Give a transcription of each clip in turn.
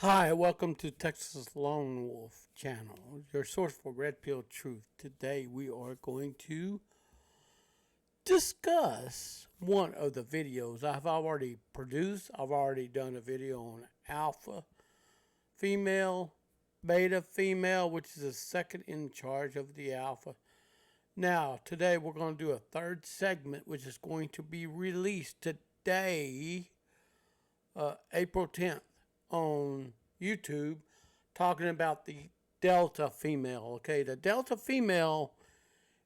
Hi, welcome to Texas Lone Wolf Channel, your source for Red Pill Truth. Today we are going to discuss one of the videos I've already produced. I've already done a video on alpha female, beta female, which is the second in charge of the alpha. Now, today we're going to do a third segment, which is going to be released today, April 10th, on YouTube, talking about the Delta female. Okay, the Delta female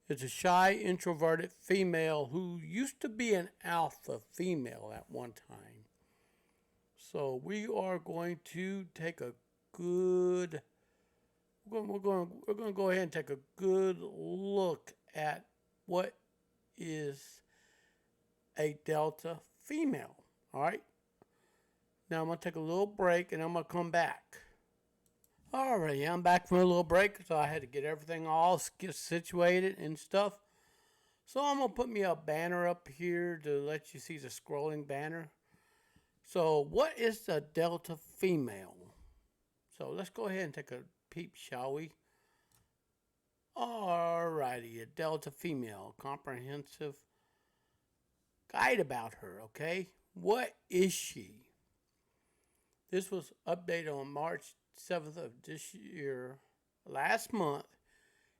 is a shy, introverted female who used to be an alpha female at one time. So we are going to take a good. We're going to go ahead and take a good look at what is a Delta female. All right. Now I'm going to take a little break and I'm going to come back. Alrighty, I'm back from a little break, so I had to get everything all situated and stuff. So I'm going to put me a banner up here to let you see the scrolling banner. So what is the Delta female? So let's go ahead and take a peep, shall we? Alrighty, a Delta female, comprehensive guide about her, okay? What is she? This was updated on March 7th of this year, last month.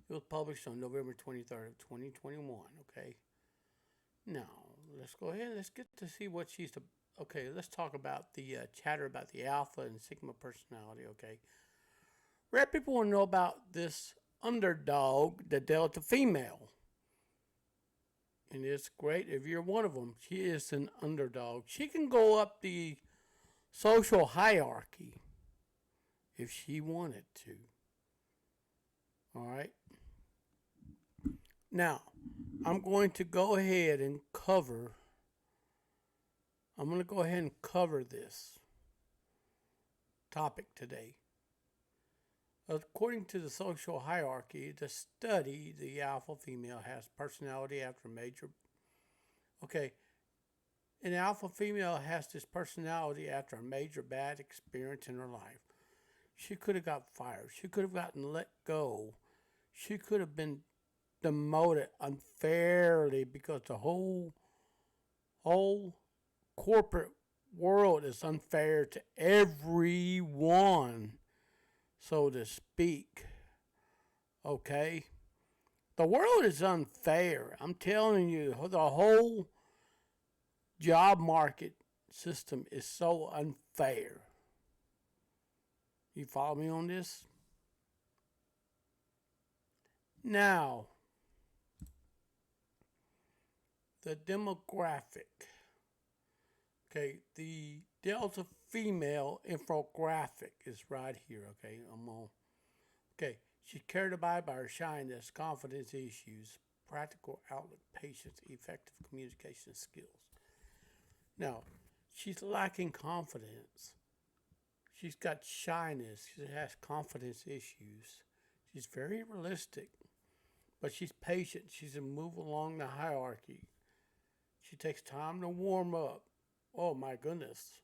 It was published on November 23rd of 2021, okay? Now, let's go ahead and let's get to see what she's... Okay, let's talk about the chatter about the alpha and sigma personality, okay? Red people want to know about this underdog, the Delta female. And it's great if you're one of them. She is an underdog. She can go up the social hierarchy if she wanted to. All right. Now, I'm going to go ahead and cover this topic today. According to the social hierarchy, the study, the alpha female has personality after major. Okay, an alpha female has this personality after a major bad experience in her life. She could have got fired. She could have gotten let go. She could have been demoted unfairly because the whole corporate world is unfair to everyone, so to speak. Okay? The world is unfair. I'm telling you, the whole job market system is so unfair. You follow me on this? Now, the demographic. Okay, the Delta female infographic is right here. Okay, Okay, she's carried by her shyness, confidence issues, practical outlook, patience, effective communication skills. Now, she's lacking confidence. She's got shyness. She has confidence issues. She's very realistic, but she's patient. She's a move along the hierarchy. She takes time to warm up. Oh my goodness.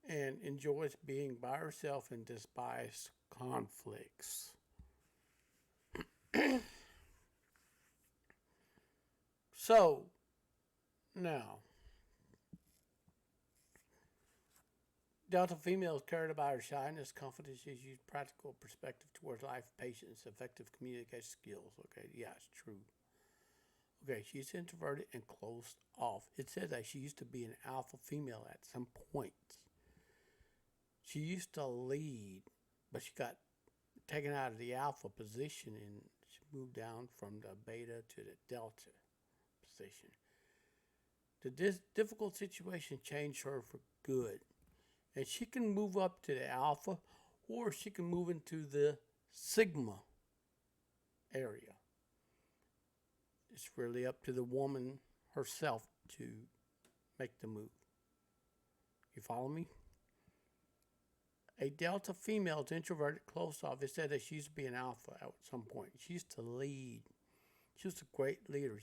And enjoys being by herself and despises conflicts. So, now, Delta females carried by her shyness, confidence issues, practical perspective towards life, patience, effective communication skills. Okay, yeah, it's true. Okay, she's introverted and closed off. It says that she used to be an alpha female at some point. She used to lead, but she got taken out of the alpha position and she moved down from the beta to the delta position. The difficult situation changed her for good. And she can move up to the alpha or she can move into the sigma area. It's really up to the woman herself to make the move. You follow me? A Delta female is introverted, closed off. It said that she used to be an alpha at some point. She used to lead. She was a great leader.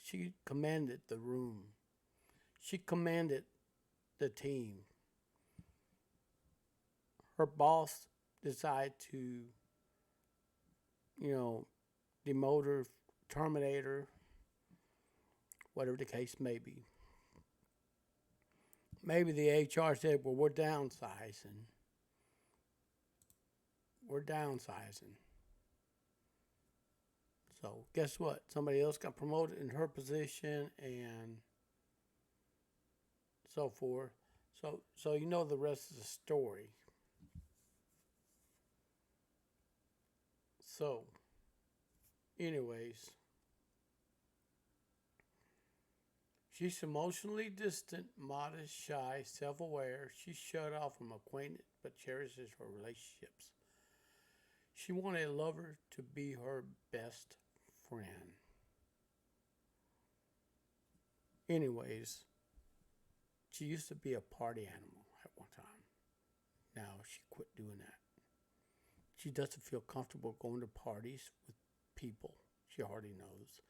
She commanded the room. She commanded the team. her boss decide to, you know, demote her, terminate her, whatever the case may be. Maybe the HR said, well, we're downsizing. We're downsizing. So guess what? Somebody else got promoted in her position and so forth. So you know the rest of the story. So, anyways, she's emotionally distant, modest, shy, self-aware. She's shut off from acquaintance but cherishes her relationships. She wanted a lover to be her best friend. Anyways, she used to be a party animal at one time. Now she quit doing that. She doesn't feel comfortable going to parties with people she already knows.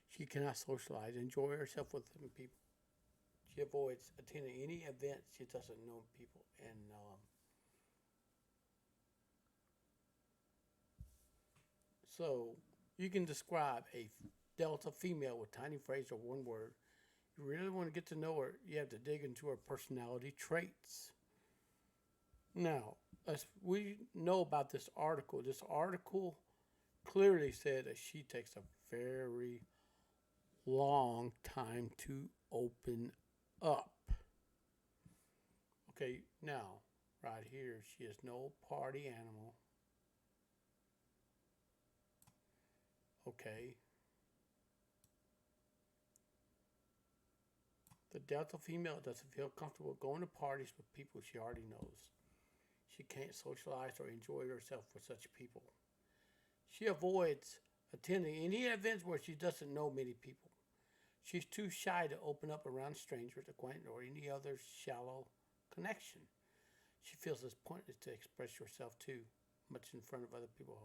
She cannot socialize, enjoy herself with people. She avoids attending any events she doesn't know people. And so you can describe a Delta female with tiny phrase or one word. You really want to get to know her, you have to dig into her personality traits. Now, as we know about this article clearly said that she takes a very long time to open up. Okay, now, right here, she is no party animal. Okay. The Delta female doesn't feel comfortable going to parties with people she already knows. She can't socialize or enjoy herself with such people. She avoids attending any events where she doesn't know many people. She's too shy to open up around strangers, acquaintances, or any other shallow connection. She feels it's pointless to express yourself too much in front of other people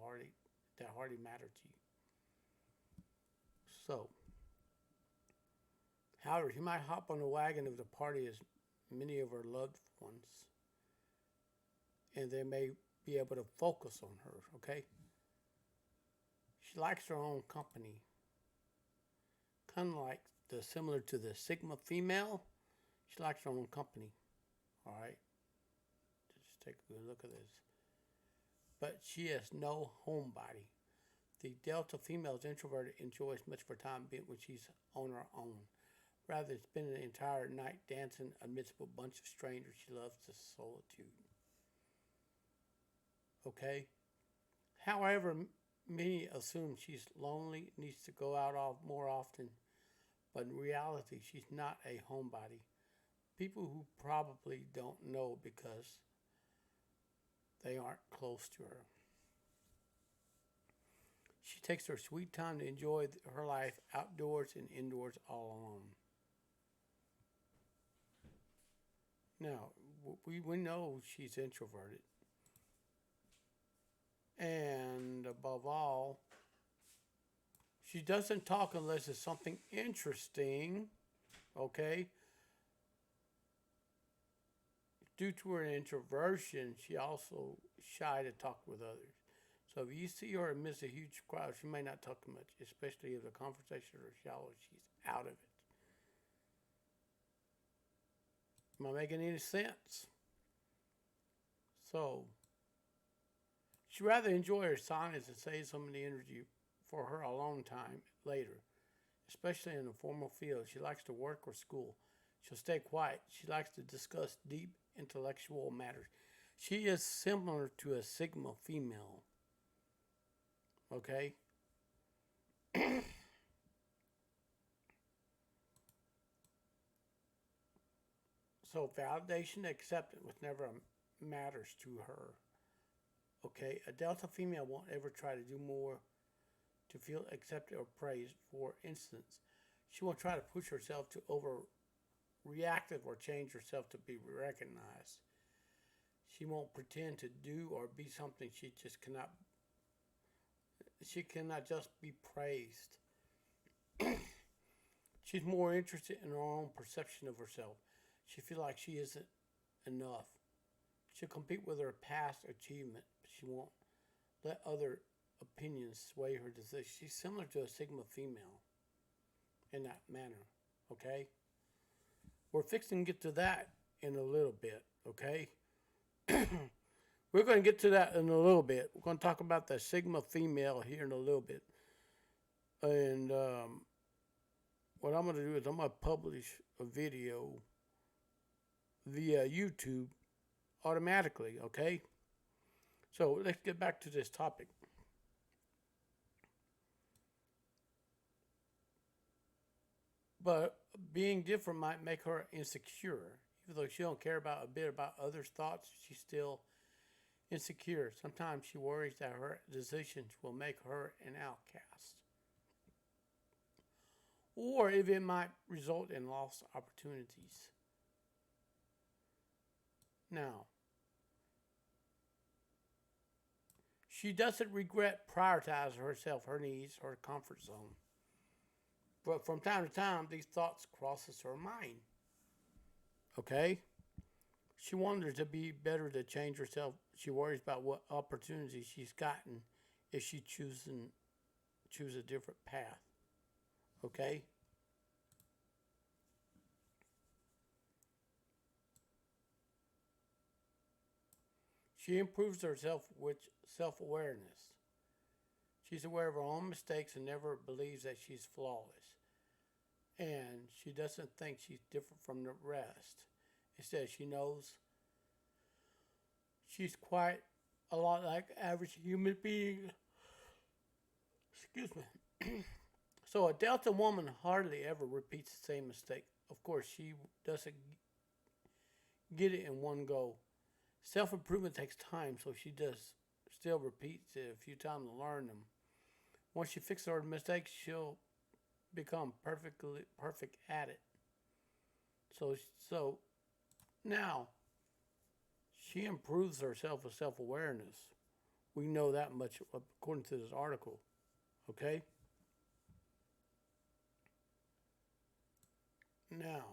that hardly matter to you. So, however, she might hop on the wagon of the party as many of her loved ones, and they may be able to focus on her, okay? She likes her own company. Kind of like similar to the Sigma female, she likes her own company, all right? Just take a good look at this. But she has no homebody. The Delta female is introverted, enjoys much of her time when she's on her own. Rather than spending the entire night dancing amidst a bunch of strangers, she loves the solitude. Okay? However, many assume she's lonely, needs to go out more often, but in reality, she's not a homebody. People who probably don't know because they aren't close to her. She takes her sweet time to enjoy her life outdoors and indoors all alone. Now, we know she's introverted. And above all, she doesn't talk unless it's something interesting, okay? Due to her introversion, she also shy to talk with others. So if you see her amidst a huge crowd, she may not talk much, especially if the conversation is shallow. She's out of it. Am I making any sense? So she'd rather enjoy her silence and save some of the energy for her alone time later, especially in the formal field. She likes to work or school. She'll stay quiet. She likes to discuss deep intellectual matters. She is similar to a Sigma female. Okay? So validation, acceptance was never matters to her. Okay? A Delta female won't ever try to do more to feel accepted or praised. For instance, she won't try to push herself to overreactive or change herself to be recognized. She won't pretend to do or be something she just cannot. She cannot just be praised. She's more interested in her own perception of herself. She feels like she isn't enough. She'll compete with her past achievement, but she won't let other opinions sway her decision. She's similar to a Sigma female in that manner, okay? We're fixing to get to that in a little bit, okay? We're going to get to that in a little bit. We're going to talk about the Sigma female here in a little bit. And what I'm going to do is I'm going to publish a video via YouTube automatically, okay? So let's get back to this topic. But being different might make her insecure. Even though she don't care about a bit about others' thoughts, she's still insecure. Sometimes she worries that her decisions will make her an outcast, or if it might result in lost opportunities. Now, she doesn't regret prioritizing herself, her needs, her comfort zone. But from time to time, these thoughts crosses her mind. Okay? She wonders to be better to change herself. She worries about what opportunities she's gotten if she choose a different path. Okay? She improves herself with self-awareness. She's aware of her own mistakes and never believes that she's flawless. And she doesn't think she's different from the rest. Instead, she knows she's quite a lot like average human being. Excuse me. So a Delta woman hardly ever repeats the same mistake. Of course, she doesn't get it in one go. Self-improvement takes time, so she still repeats it a few times to learn them. Once she fixes her mistakes, she'll become perfect at it. So now she improves herself with self-awareness. We know that much according to this article. Okay? Now,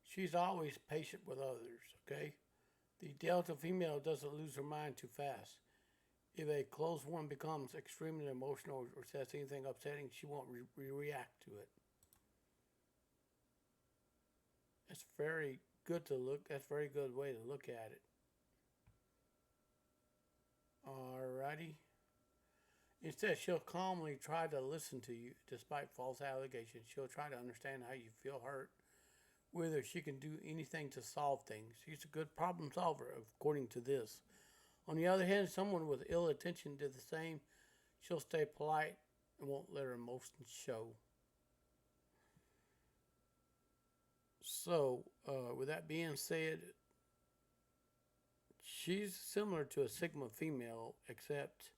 she's always patient with others, okay? The Delta female doesn't lose her mind too fast. If a close one becomes extremely emotional or says anything upsetting, she won't react to it. That's very good to look. That's a very good way to look at it. Alrighty. Instead, she'll calmly try to listen to you despite false allegations. She'll try to understand how you feel hurt, whether she can do anything to solve things. She's a good problem solver, according to this. On the other hand, someone with ill intention did the same. She'll stay polite and won't let her emotions show. So, with that being said, she's similar to a Sigma female, except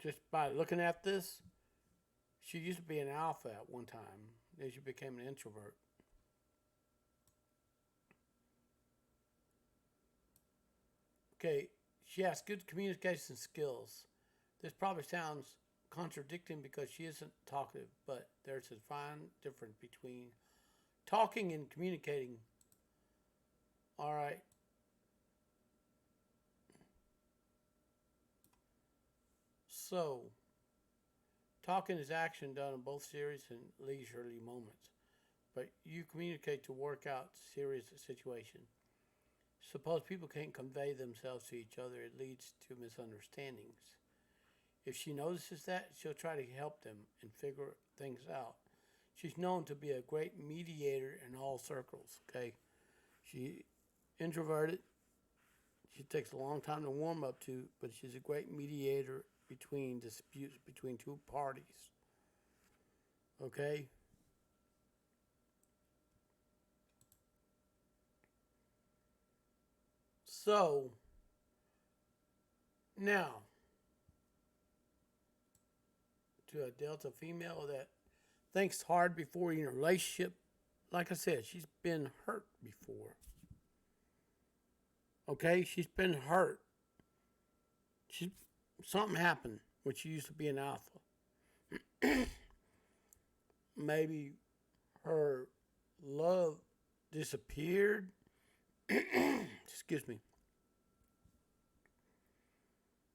just by looking at this, she used to be an alpha at one time. Then she became an introvert. Okay, she has good communication skills. This probably sounds contradicting because she isn't talkative, but there's a fine difference between talking and communicating. All right. So, talking is action done in both serious and leisurely moments, but you communicate to work out serious situations. Suppose people can't convey themselves to each other, it leads to misunderstandings. If she notices that, she'll try to help them and figure things out. She's known to be a great mediator in all circles, okay? She introverted. She takes a long time to warm up to, but she's a great mediator between disputes between two parties. Okay? So, now, to a Delta female that thinks hard before in a relationship, like I said, she's been hurt before. Okay? She's been hurt. Something happened when she used to be an alpha. maybe her love disappeared. Excuse me.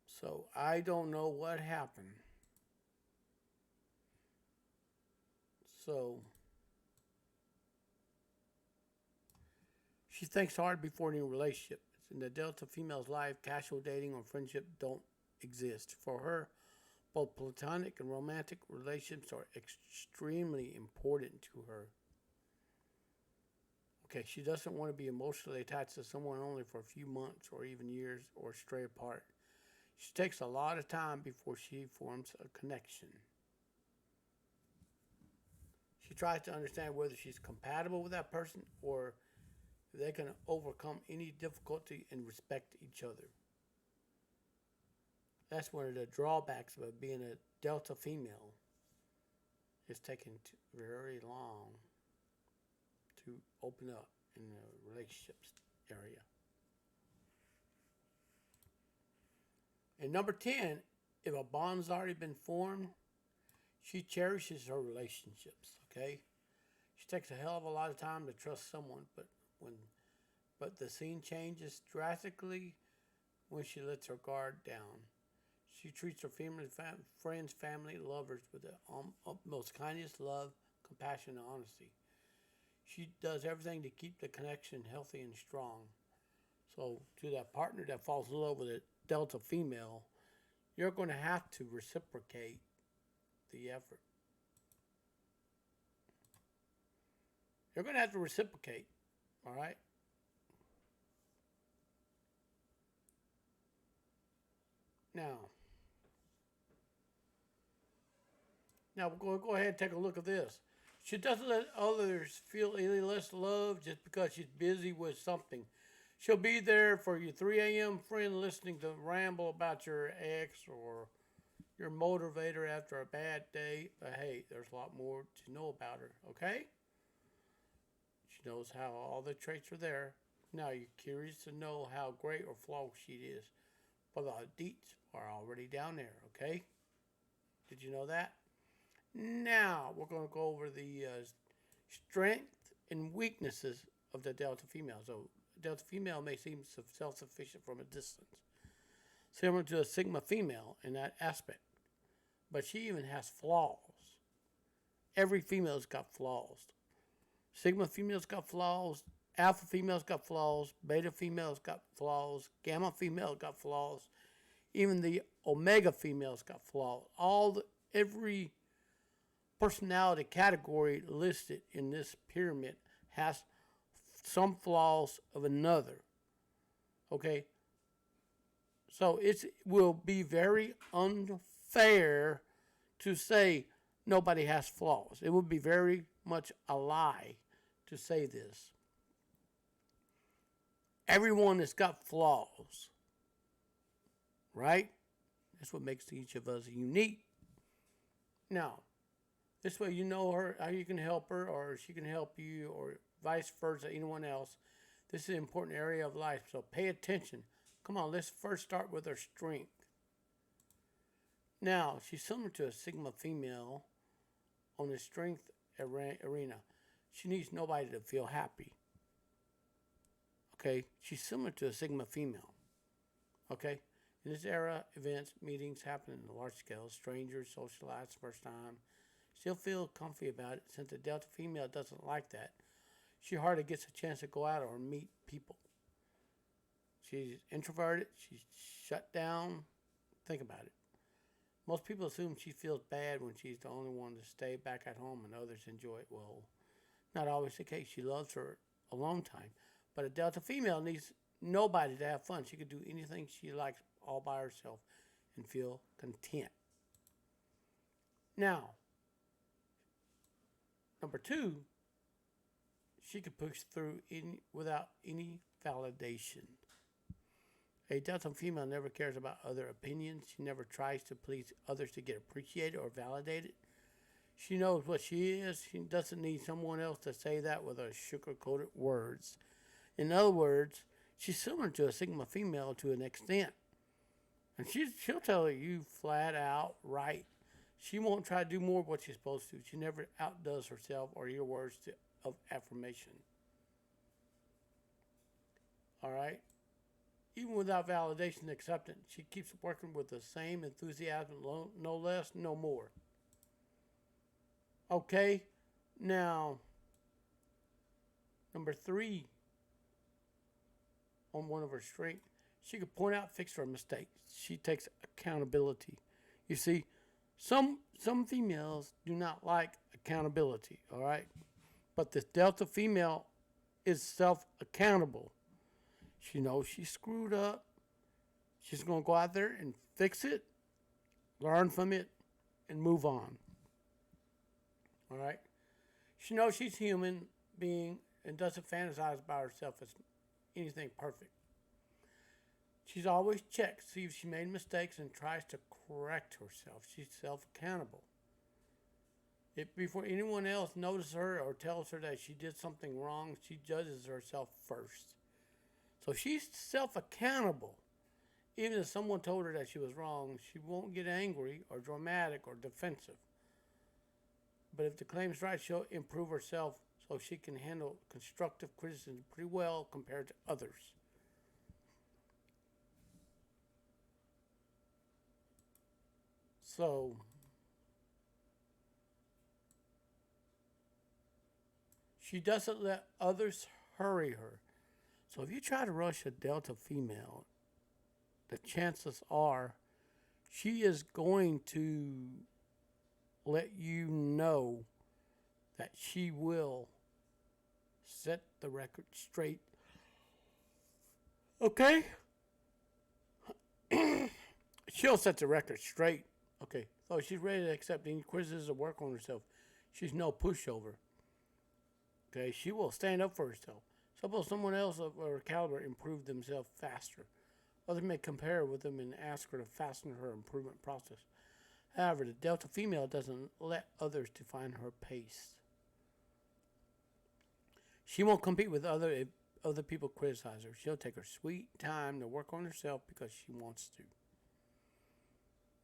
So I don't know what happened. So she thinks hard before any relationship. In the Delta female's life, casual dating or friendship don't exist. For her, both platonic and romantic relationships are extremely important to her. Okay, she doesn't want to be emotionally attached to someone only for a few months or even years or stray apart. She takes a lot of time before she forms a connection. She tries to understand whether she's compatible with that person or if they can overcome any difficulty and respect each other. That's one of the drawbacks of being a Delta female. It's taking very long to open up in the relationships area. And number 10, if a bond's already been formed, she cherishes her relationships, okay? She takes a hell of a lot of time to trust someone, but the scene changes drastically when she lets her guard down. She treats her family, friends, family, lovers with the utmost kindness, love, compassion, and honesty. She does everything to keep the connection healthy and strong. So, to that partner that falls in love with a Delta female, you're going to have to reciprocate the effort. You're going to have to reciprocate, all right? Now we're going to go ahead and take a look at this. She doesn't let others feel any less loved just because she's busy with something. She'll be there for your 3 a.m. friend listening to ramble about your ex or your motivator after a bad day. But hey, there's a lot more to know about her, okay? She knows how all the traits are there. Now you're curious to know how great or flawed she is. But the deets are already down there, okay? Did you know that? Now we're going to go over the strength and weaknesses of the Delta female. So Delta female may seem self-sufficient from a distance, similar to a Sigma female in that aspect. But she even has flaws. Every female's got flaws. Sigma female's got flaws. Alpha female's got flaws. Beta female's got flaws. Gamma female got flaws. Even the Omega female's got flaws. Every personality category listed in this pyramid has some flaws of another. Okay? So it will be very unfair to say nobody has flaws. It would be very much a lie to say this. Everyone has got flaws. Right? That's what makes each of us unique. Now, this way you know her, how you can help her, or she can help you, or vice versa, anyone else. This is an important area of life, so pay attention. Come on, let's first start with her strength. Now, she's similar to a Sigma female on the strength arena. She needs nobody to feel happy. Okay? She's similar to a Sigma female. Okay? In this era, events, meetings happen on a large scale. Strangers socialize first time. She'll feel comfy about it since the Delta female doesn't like that. She hardly gets a chance to go out or meet people. She's introverted. She's shut down. Think about it. Most people assume she feels bad when she's the only one to stay back at home and others enjoy it. Well, not always the case. She loves her alone time. But a Delta female needs nobody to have fun. She could do anything she likes all by herself and feel content. Now, number 2, she could push through without any validation. A Delta female never cares about other opinions. She never tries to please others to get appreciated or validated. She knows what she is. She doesn't need someone else to say that with her sugar-coated words. In other words, she's similar to a Sigma female to an extent. And she'll tell you flat out right. She won't try to do more of what she's supposed to. She never outdoes herself or your words of affirmation. All right? Even without validation and acceptance, she keeps working with the same enthusiasm, no less, no more. Okay? Now, number 3 on one of her strengths, she can point out, fix her mistakes. She takes accountability. You see, some females do not like accountability, all right? But this Delta female is self-accountable. She knows she screwed up. She's going to go out there and fix it, learn from it, and move on. All right? She knows she's a human being and doesn't fantasize about herself as anything perfect. She's always checked, see if she made mistakes, and tries to correct herself. She's self-accountable. Before anyone else notices her or tells her that she did something wrong, she judges herself first. So she's self-accountable. Even if someone told her that she was wrong, she won't get angry or dramatic or defensive. But if the claim is right, she'll improve herself so she can handle constructive criticism pretty well compared to others. So, she doesn't let others hurry her. So if you try to rush a Delta female, the chances are she is going to let you know that she will set the record straight. Okay? She'll set the record straight. Okay, so she's ready to accept any criticism or work on herself. She's no pushover. Okay, she will stand up for herself. Suppose someone else of her caliber improved themselves faster. Others may compare with them and ask her to fasten her improvement process. However, the Delta female doesn't let others define her pace. She won't compete with other people criticize her. She'll take her sweet time to work on herself because she wants to.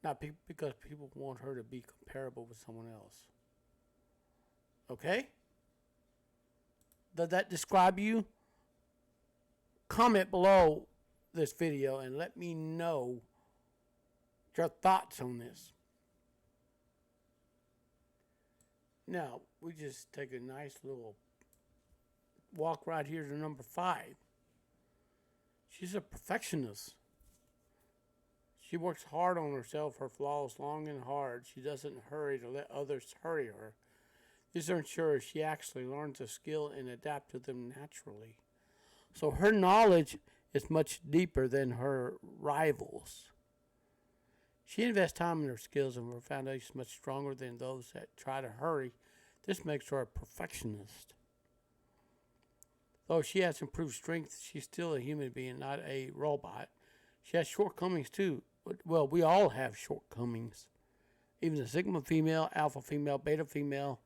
Not because people want her to be comparable with someone else. Okay? Does that describe you? Comment below this video and let me know your thoughts on this. Now, we just take a nice little walk right here to number 5. She's a perfectionist. She works hard on herself, her flaws long and hard. She doesn't hurry to let others hurry her. This ensures she actually learns a skill and adapt to them naturally. So her knowledge is much deeper than her rivals. She invests time in her skills and her foundation is much stronger than those that try to hurry. This makes her a perfectionist. Though she has improved strength, she's still a human being, not a robot. She has shortcomings too. Well, we all have shortcomings. Even the Sigma female, Alpha female, Beta female,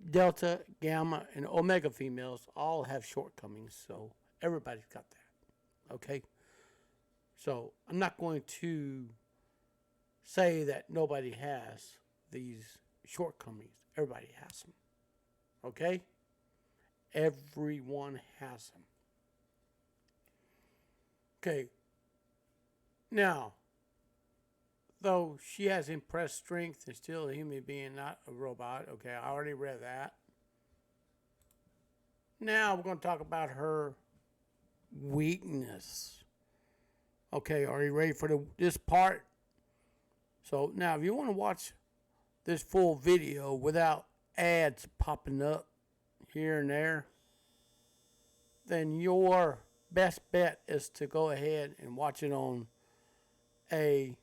Delta, Gamma, and Omega females all have shortcomings. So everybody's got that. Okay? So I'm not going to say that nobody has these shortcomings. Everybody has them. Okay? Everyone has them. Okay. Now, though she has impressed strength and still a human being, not a robot. Okay, I already read that. Now we're going to talk about her weakness. Okay, are you ready for this part? So now if you want to watch this full video without ads popping up here and there, then your best bet is to go ahead and watch it on a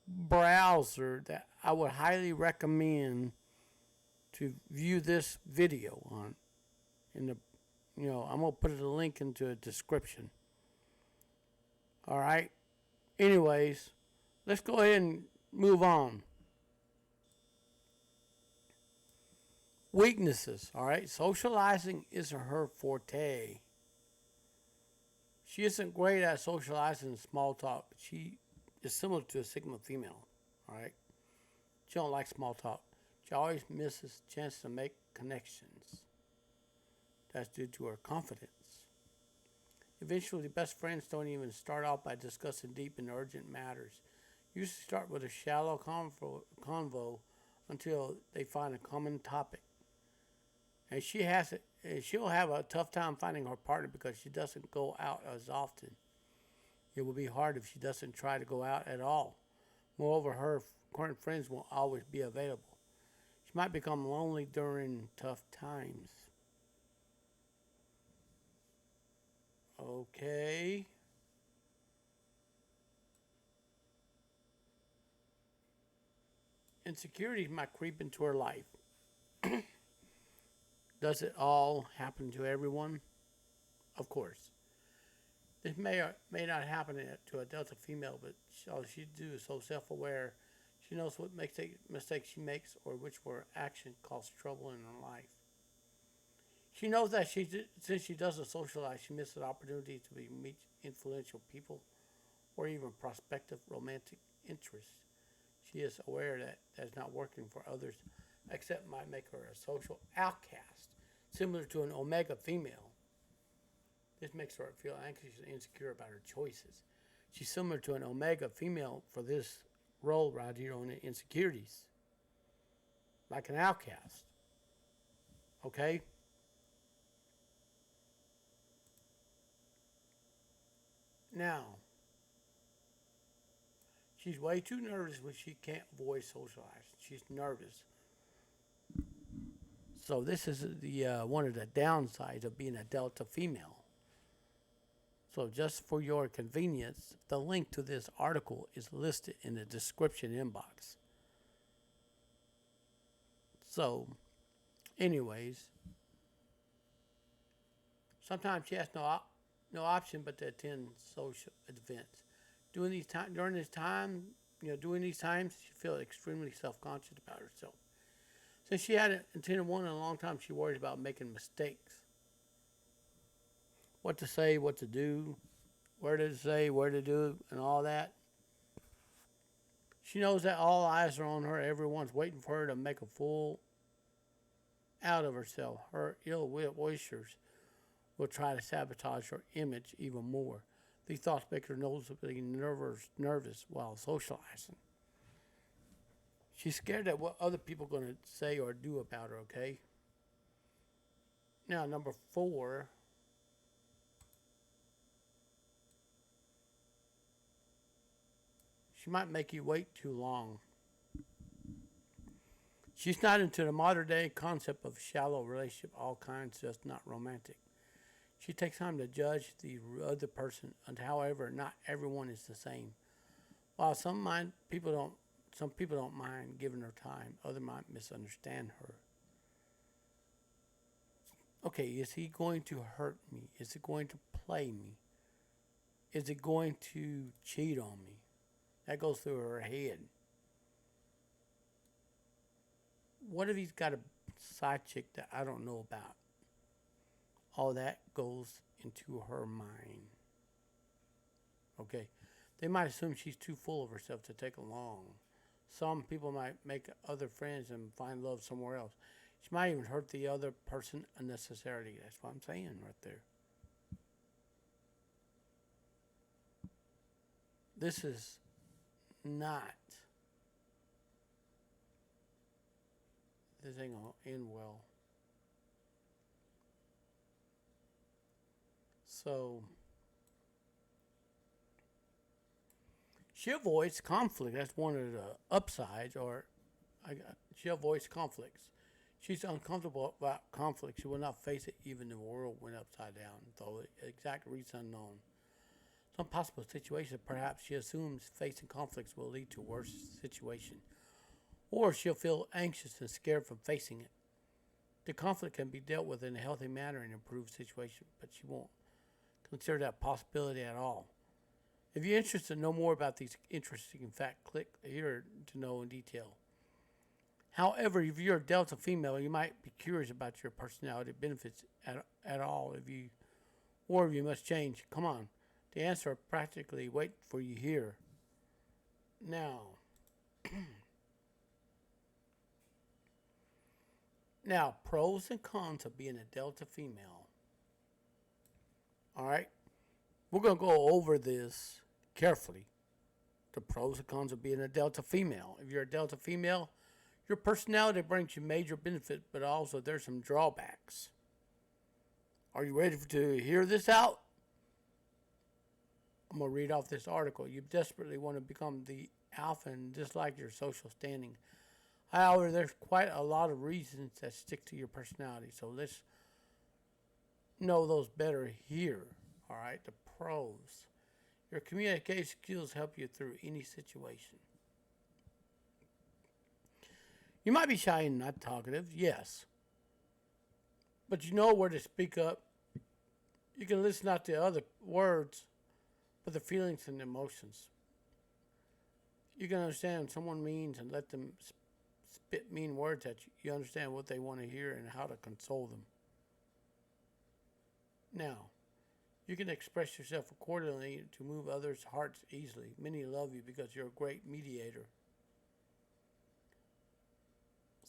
browser that I would highly recommend to view this video on. I'm gonna put a link into the description. All right. Anyways, let's go ahead and move on. Weaknesses. All right. Socializing is her forte. She isn't great at socializing and small talk. She is similar to a Sigma female. All right. She don't like small talk. She always misses a chance to make connections. That's due to her confidence. Eventually, best friends don't even start out by discussing deep and urgent matters. Usually start with a shallow convo until they find a common topic. And she'll have a tough time finding her partner because she doesn't go out as often. It will be hard if she doesn't try to go out at all. Moreover, her current friends won't always be available. She might become lonely during tough times. Okay. Insecurities might creep into her life. Does it all happen to everyone? Of course. This may or may not happen to a Delta female, but all she do is so self-aware. She knows what mistakes she makes or which were action cause trouble in her life. She knows that since she doesn't socialize, she misses opportunities to meet influential people or even prospective romantic interests. She is aware that that's not working for others, except might make her a social outcast, similar to an omega female. This makes her feel anxious and insecure about her choices. She's similar to an omega female for this role right here on the insecurities, like an outcast. Okay? Now, she's way too nervous when she can't avoid socializing. She's nervous. So this is the one of the downsides of being a Delta female. So just for your convenience, the link to this article is listed in the description inbox. So, anyways, sometimes she has no option but to attend social events. During these times, she feels extremely self-conscious about herself. Since she hadn't attended one in a long time, she worries about making mistakes. What to say, what to do, where to say, where to do, and all that. She knows that all eyes are on her. Everyone's waiting for her to make a fool out of herself. Her ill-wishers will try to sabotage her image even more. These thoughts make her noticeably nervous while socializing. She's scared that what other people are going to say or do about her, okay? Now, number 4. She might make you wait too long. She's not into the modern day concept of shallow relationship, all kinds, just not romantic. She takes time to judge the other person, and however, not everyone is the same. While some people don't mind giving her time, others might misunderstand her. Okay, is he going to hurt me? Is he going to play me? Is he going to cheat on me? That goes through her head. What if he's got a side chick that I don't know about? All that goes into her mind. Okay. They might assume she's too full of herself to take along. Some people might make other friends and find love somewhere else. She might even hurt the other person unnecessarily. That's what I'm saying right there. This is not. This ain't gonna end well. So she avoids conflict. That's one of the upsides, she avoids conflicts. She's uncomfortable about conflict. She will not face it even if the world went upside down, though the exact reason unknown. Some possible situations, perhaps she assumes facing conflicts will lead to a worse situation, or she'll feel anxious and scared from facing it. The conflict can be dealt with in a healthy manner and improve the situation, but she won't consider that possibility at all. If you're interested to know more about these interesting facts, click here to know in detail. However, if you're a Delta female, you might be curious about your personality benefits at all. If you must change, come on. The answer practically wait for you here. Now, Now, pros and cons of being a Delta female. All right, we're going to go over this carefully. The pros and cons of being a Delta female. If you're a Delta female, your personality brings you major benefits, but also there's some drawbacks. Are you ready to hear this out? I'm going to read off this article. You desperately want to become the alpha and dislike your social standing. However, there's quite a lot of reasons that stick to your personality. So let's know those better here. All right, the pros. Your communication skills help you through any situation. You might be shy and not talkative, yes. But you know where to speak up. You can listen not to other words, but the feelings and emotions. You can understand what someone means and let them spit mean words at you. You understand what they want to hear and how to console them. Now, you can express yourself accordingly to move others' hearts easily. Many love you because you're a great mediator.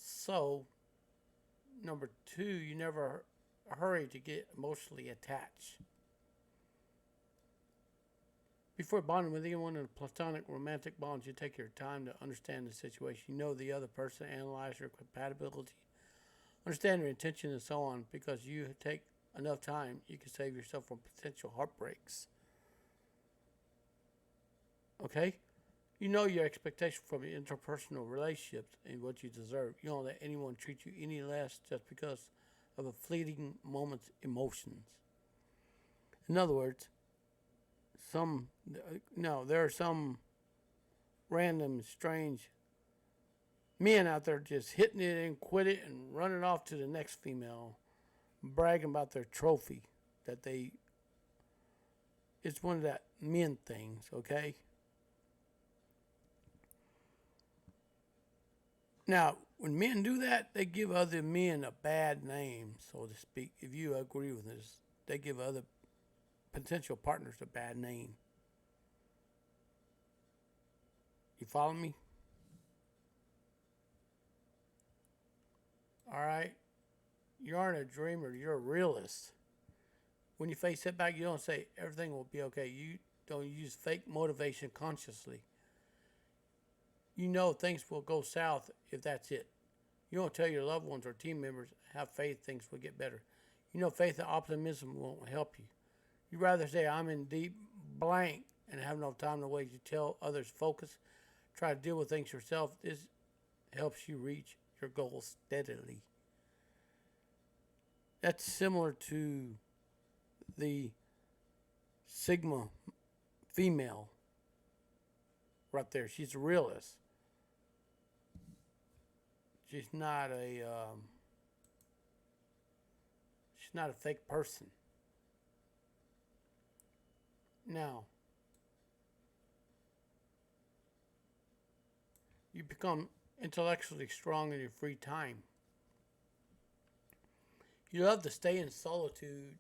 So, number 2, you never hurry to get emotionally attached. Before bonding with anyone in a platonic romantic bond, you take your time to understand the situation. You know the other person, analyze your compatibility, understand their intention, and so on. Because you take enough time, you can save yourself from potential heartbreaks. Okay? You know your expectation from your interpersonal relationships and what you deserve. You don't let anyone treat you any less just because of a fleeting moment's emotions. In other words, there are some random, strange men out there just hitting it and quit it and running off to the next female, bragging about their trophy that they. It's one of that men things, okay? Now, when men do that, they give other men a bad name, so to speak. If you agree with this, they give other potential partners a bad name. You follow me? All right? You aren't a dreamer, you're a realist. When you face setback, you don't say everything will be okay. You don't use fake motivation consciously. You know things will go south if that's it. You don't tell your loved ones or team members have faith things will get better. You know faith and optimism won't help you. You'd rather say I'm in deep blank and have no time to waste. You tell others focus, try to deal with things yourself. This helps you reach your goals steadily. That's similar to the Sigma female right there. She's a realist. She's not a fake person. Now, you become intellectually strong in your free time. You love to stay in solitude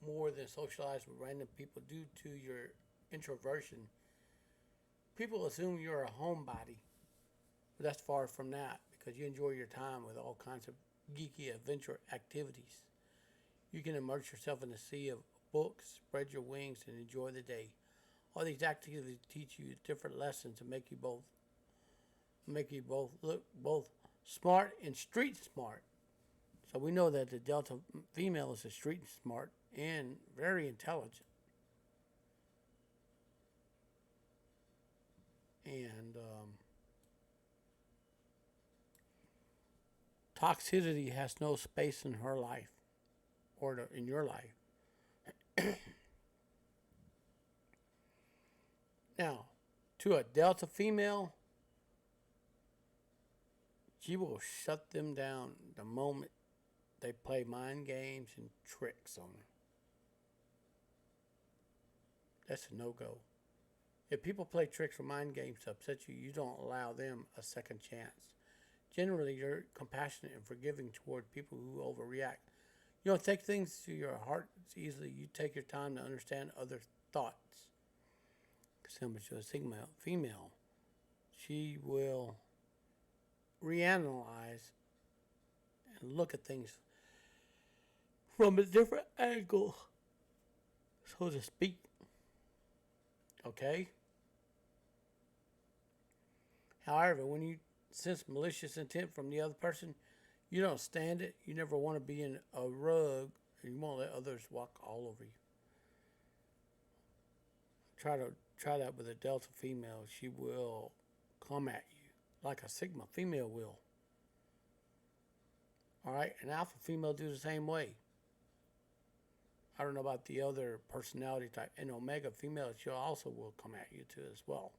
more than socialize with random people due to your introversion. People assume you're a homebody, but that's far from that because you enjoy your time with all kinds of geeky adventure activities. You can immerse yourself in a sea of books, spread your wings, and enjoy the day. All these activities teach you different lessons and make you both look both smart and street smart. So we know that the Delta female is a street smart and very intelligent. And toxicity has no space in her life or in your life. Now, to a Delta female, she will shut them down the moment they play mind games and tricks on her. That's a no-go. If people play tricks or mind games to upset you, you don't allow them a second chance. Generally, you're compassionate and forgiving toward people who overreact. You don't take things to your heart easily. You take your time to understand other thoughts. Similar to a Sigma female, she will reanalyze and look at things from a different angle, so to speak. Okay? However, when you sense malicious intent from the other person, you don't stand it. You never want to be in a rug, and you won't let others walk all over you. Try that with a Delta female. She will come at you like a Sigma female will. All right, an Alpha female do the same way. I don't know about the other personality type. An Omega female, she also will come at you too as well.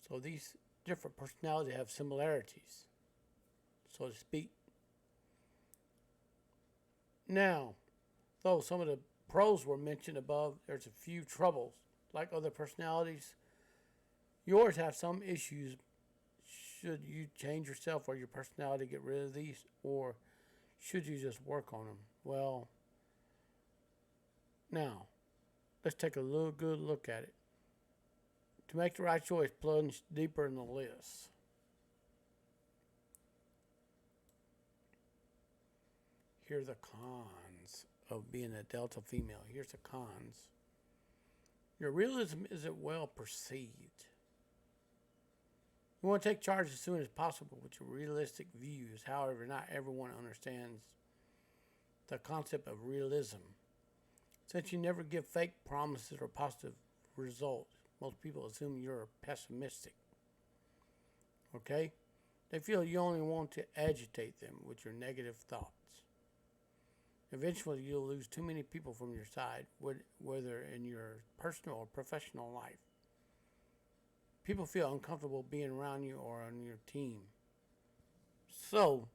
So these different personalities have similarities, so to speak. Now, though some of the pros were mentioned above, there's a few troubles. Like other personalities, yours have some issues. Should you change yourself or your personality, get rid of these, or should you just work on them? Well, now, let's take a good look at it. To make the right choice, plunge deeper in the list. Here are the cons of being a Delta female. Here's the cons. Your realism isn't well perceived. You want to take charge as soon as possible with your realistic views. However, not everyone understands the concept of realism. Since you never give fake promises or positive results, most people assume you're pessimistic. Okay? They feel you only want to agitate them with your negative thoughts. Eventually, you'll lose too many people from your side, whether in your personal or professional life. People feel uncomfortable being around you or on your team. So,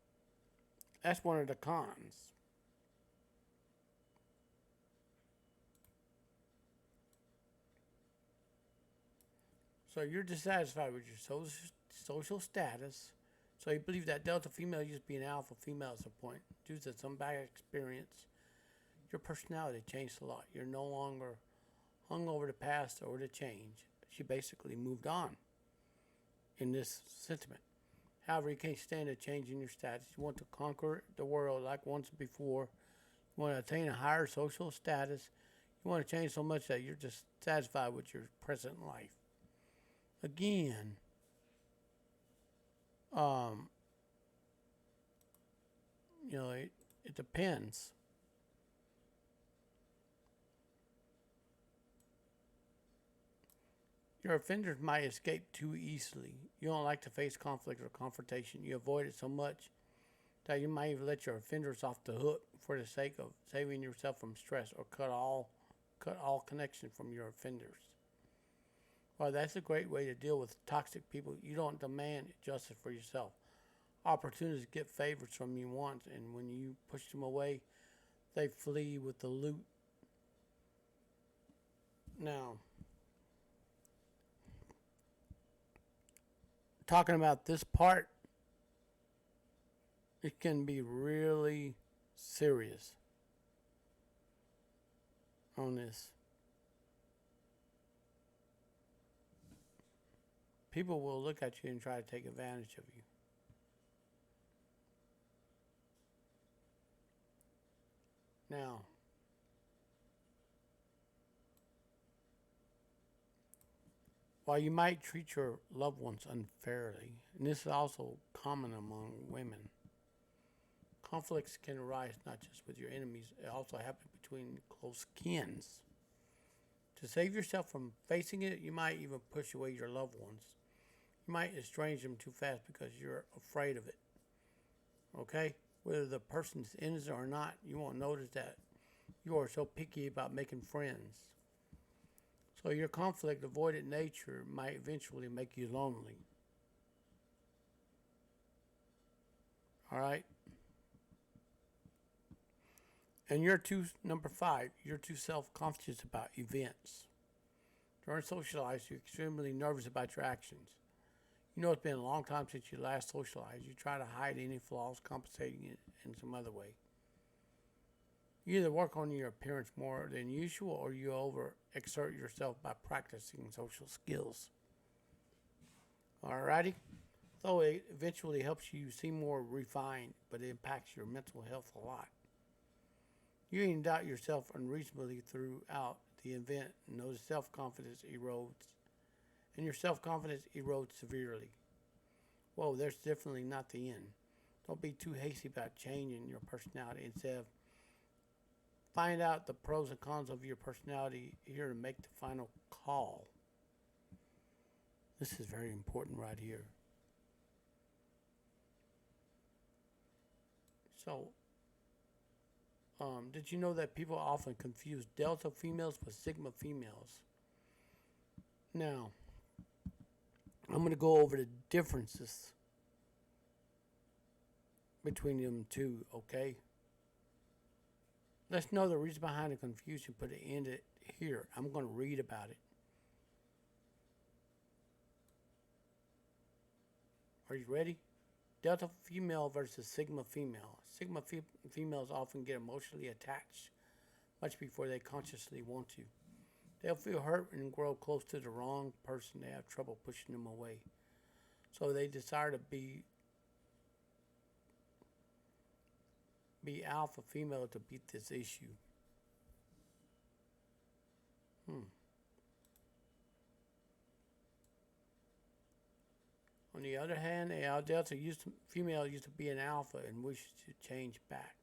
that's one of the cons. So you're dissatisfied with your social status. So you believe that Delta female used to be an Alpha female at some point. Due to some bad experience, your personality changed a lot. You're no longer hung over the past or the change. She basically moved on in this sentiment. However, you can't stand a change in your status. You want to conquer the world like once before. You want to attain a higher social status. You want to change so much that you're just satisfied with your present life. Again, it depends. Your offenders might escape too easily. You don't like to face conflict or confrontation. You avoid it so much that you might even let your offenders off the hook for the sake of saving yourself from stress, or cut all connection from your offenders. Well, that's a great way to deal with toxic people. You don't demand justice for yourself. Opportunities get favors from you once, and when you push them away, they flee with the loot. Now, talking about this part, it can be really serious on this. People will look at you and try to take advantage of you. Now, while you might treat your loved ones unfairly, and this is also common among women, conflicts can arise not just with your enemies, it also happens between close kins. To save yourself from facing it, you might even push away your loved ones. You might estrange them too fast because you're afraid of it. Okay? Whether the person's innocent or not, you won't notice that you are so picky about making friends. So your conflict avoidant nature might eventually make you lonely. All right? And number 5, you're too self-conscious about events. During social life, you're extremely nervous about your actions. You know it's been a long time since you last socialized. You try to hide any flaws, compensating it in some other way. You either work on your appearance more than usual, or you overexert yourself by practicing social skills. Alrighty? though it eventually helps you seem more refined, but it impacts your mental health a lot. You even doubt yourself unreasonably throughout the event, and those self confidence erodes, and your self confidence erodes severely. Whoa, that's definitely not the end. Don't be too hasty about changing your personality. Instead, find out the pros and cons of your personality here to make the final call. This is very important right here. So, did you know that people often confuse Delta females with Sigma females? Now, I'm going to go over the differences between them two, okay? Let's know the reason behind the confusion, put it in it here. I'm going to read about it. Are you ready? Delta female versus Sigma female. Sigma females often get emotionally attached much before they consciously want to. They'll feel hurt and grow close to the wrong person. They have trouble pushing them away. So they desire to be alpha female to beat this issue. On the other hand, a delta female used to be an alpha and wishes to change back.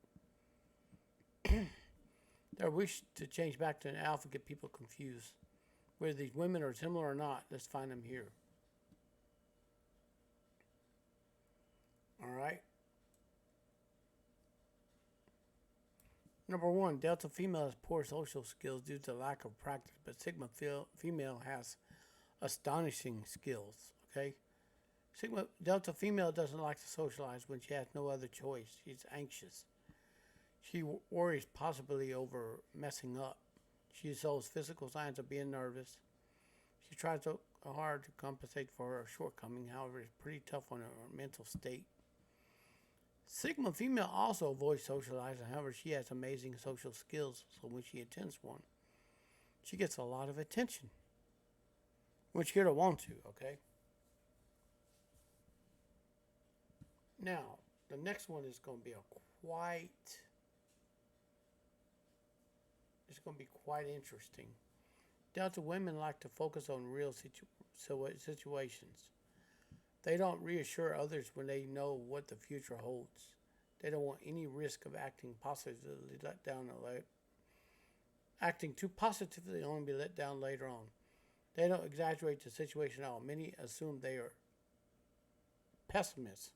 Their wish to change back to an alpha get people confused. Whether these women are similar or not, let's find them here. All right. Number one, Delta female has poor social skills due to lack of practice, but Sigma female has astonishing skills. Okay. Delta female doesn't like to socialize when she has no other choice. She's anxious. She worries possibly over messing up. She shows physical signs of being nervous. She tries so hard to compensate for her shortcoming. However, it's pretty tough on her mental state. Sigma female also avoids socializing. However, she has amazing social skills, so when she attends one, she gets a lot of attention. When she don't want to, okay? Now, the next one is going to be it's going to be quite interesting. Delta women like to focus on real situations. They don't reassure others when they know what the future holds. They don't want any risk of acting too positively only be let down later on. They don't exaggerate the situation at all. Many assume they are pessimists.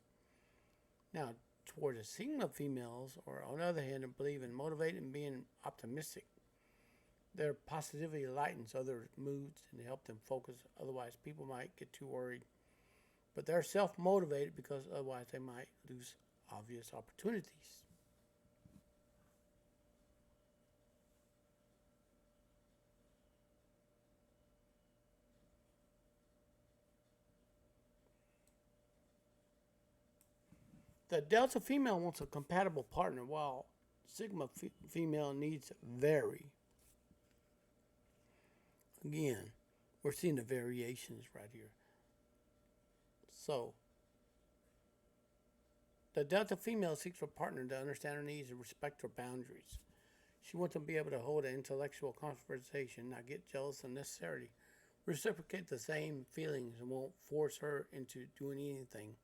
Now, toward the Sigma females, or on the other hand, believe in motivating and being optimistic. Their positivity lightens others' moods and help them focus. Otherwise, people might get too worried. But they're self-motivated because otherwise they might lose obvious opportunities. The Delta female wants a compatible partner, while Sigma female needs vary. Again, we're seeing the variations right here. So, the Delta female seeks a partner to understand her needs and respect her boundaries. She wants to be able to hold an intellectual conversation, not get jealous unnecessarily, reciprocate the same feelings, and won't force her into doing anything.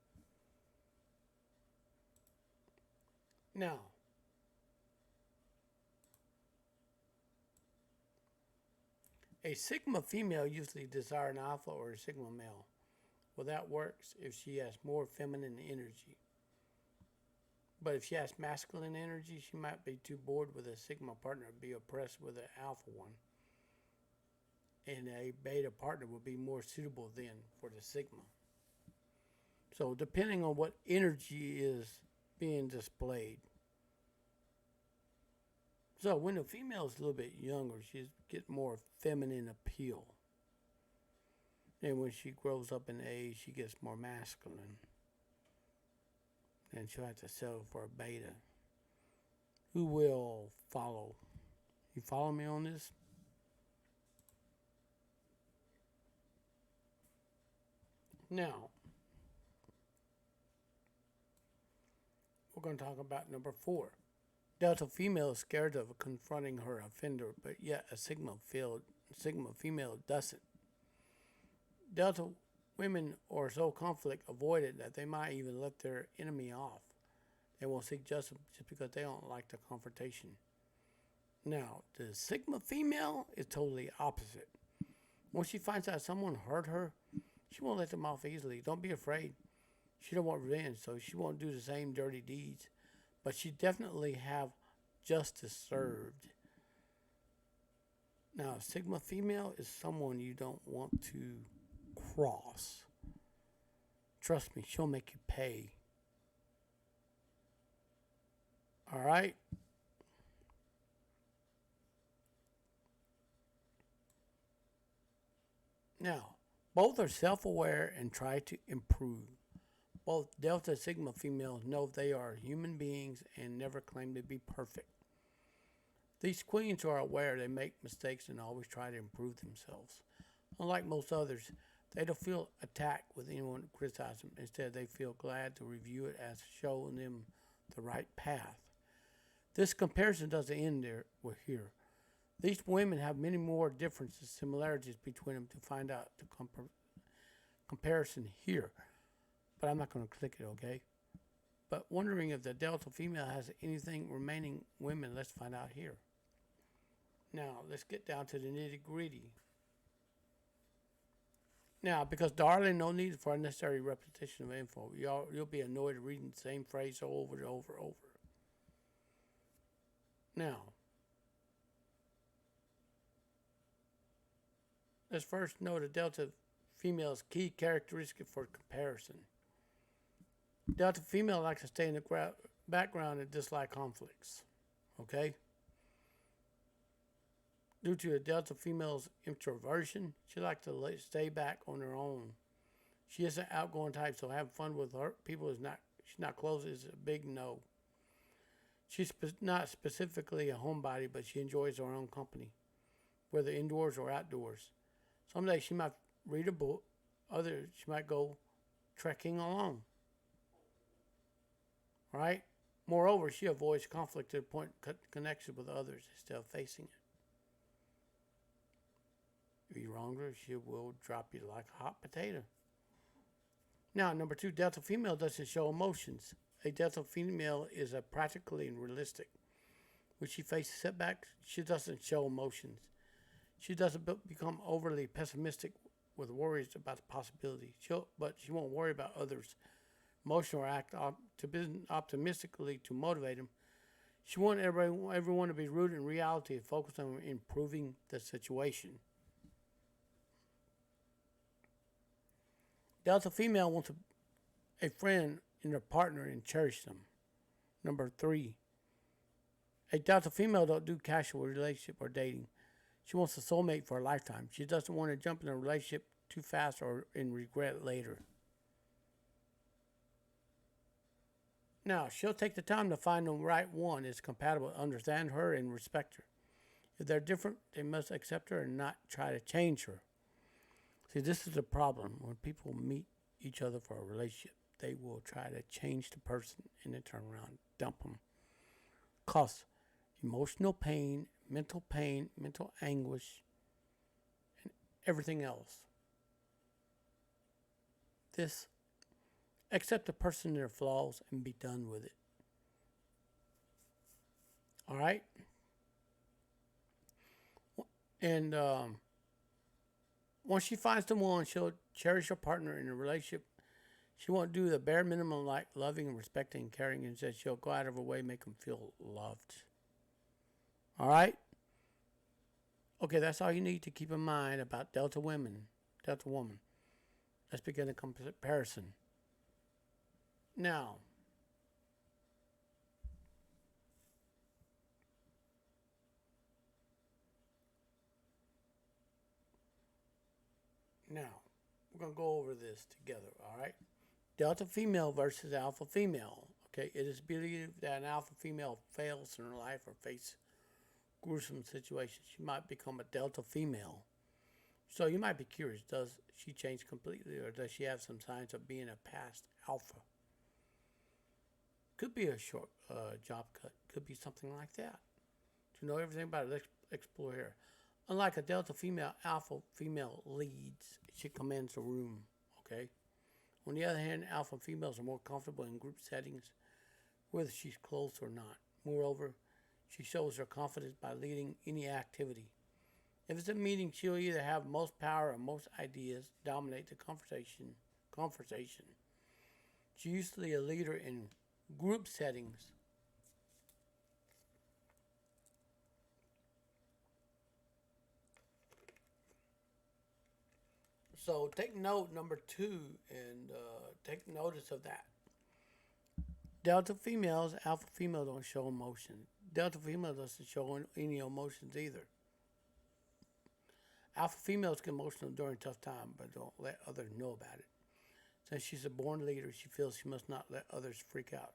Now, a Sigma female usually desires an alpha or a Sigma male. Well, that works if she has more feminine energy. But if she has masculine energy, she might be too bored with a Sigma partner and be oppressed with an alpha one. And a beta partner would be more suitable then for the Sigma. So depending on what energy is being displayed. So when the female is a little bit younger, she gets more feminine appeal. And when she grows up in age, she gets more masculine. And she'll have to settle for a beta. Who will follow? You follow me on this? Now, we're going to talk about number 4. Delta female is scared of confronting her offender, but yet a Sigma female doesn't. Delta women are so conflict avoidant that they might even let their enemy off. They won't seek justice just because they don't like the confrontation. Now, the Sigma female is totally opposite. Once she finds out someone hurt her, she won't let them off easily. Don't be afraid. She don't want revenge, so she won't do the same dirty deeds. But she definitely have justice served. Now, Sigma female is someone you don't want to cross. Trust me, she'll make you pay. All right? Now, both are self-aware and try to improve. Both Delta and Sigma females know they are human beings and never claim to be perfect. These queens are aware they make mistakes and always try to improve themselves. Unlike most others, they don't feel attacked with anyone who criticizes them. Instead, they feel glad to review it as showing them the right path. This comparison doesn't end there. We're here. These women have many more differences, similarities between them to find out the comparison here. But I'm not going to click it, okay? But wondering if the Delta female has anything remaining women, let's find out here. Now, let's get down to the nitty gritty. Now, because darling, no need for unnecessary repetition of info. You'll be annoyed reading the same phrase over and over and over. Now, let's first note a Delta female's key characteristic for comparison. Delta female likes to stay in the background and dislike conflicts. Okay? Due to a Delta female's introversion, she likes to stay back on her own. She is an outgoing type, so having fun with her people she's not close is a big no. She's not specifically a homebody, but she enjoys her own company, whether indoors or outdoors. Some days she might read a book, others she might go trekking alone. Right? Moreover, she avoids conflict to the point of connection with others instead of facing it. If you wrong her, she will drop you like a hot potato. Now, number 2, Delta female doesn't show emotions. A Delta female is practically and realistic. When she faces setbacks, she doesn't show emotions. She doesn't become overly pessimistic with worries about the possibility. But she won't worry about others' emotional or act optimistically to motivate them. She wants everyone to be rooted in reality and focus on improving the situation. Delta female wants a friend in their partner and cherish them. Number 3, a Delta female don't do casual relationship or dating. She wants a soulmate for a lifetime. She doesn't want to jump in a relationship too fast or and regret it later. Now, she'll take the time to find the right one is compatible, understand her, and respect her. If they're different, they must accept her and not try to change her. See, this is the problem. When people meet each other for a relationship, they will try to change the person and then turn around and dump them. Cause emotional pain, mental anguish, and everything else. Accept the person and their flaws and be done with it. All right? And once she finds the one, she'll cherish her partner in a relationship. She won't do the bare minimum like loving and respecting and caring. Instead, she'll go out of her way and make them feel loved. All right? Okay, that's all you need to keep in mind about Delta woman. Let's begin a comparison. Now, we're going to go over this together, all right? Delta female versus alpha female. Okay, it is believed that an alpha female fails in her life or faces gruesome situations. She might become a Delta female. So you might be curious, does she change completely or does she have some signs of being a past alpha? Could be a short job cut. Could be something like that. To know everything about it, let's explore here. Unlike a delta female, alpha female leads. She commands the room. Okay. On the other hand, alpha females are more comfortable in group settings, whether she's close or not. Moreover, she shows her confidence by leading any activity. If it's a meeting, she'll either have most power or most ideas, dominate the conversation. She's usually a leader in group settings. So take note, number two, and take notice of that. Delta females, alpha female don't show emotion. Delta female doesn't show any emotions either. Alpha females get emotional during tough time, but don't let others know about it. Since she's a born leader, she feels she must not let others freak out.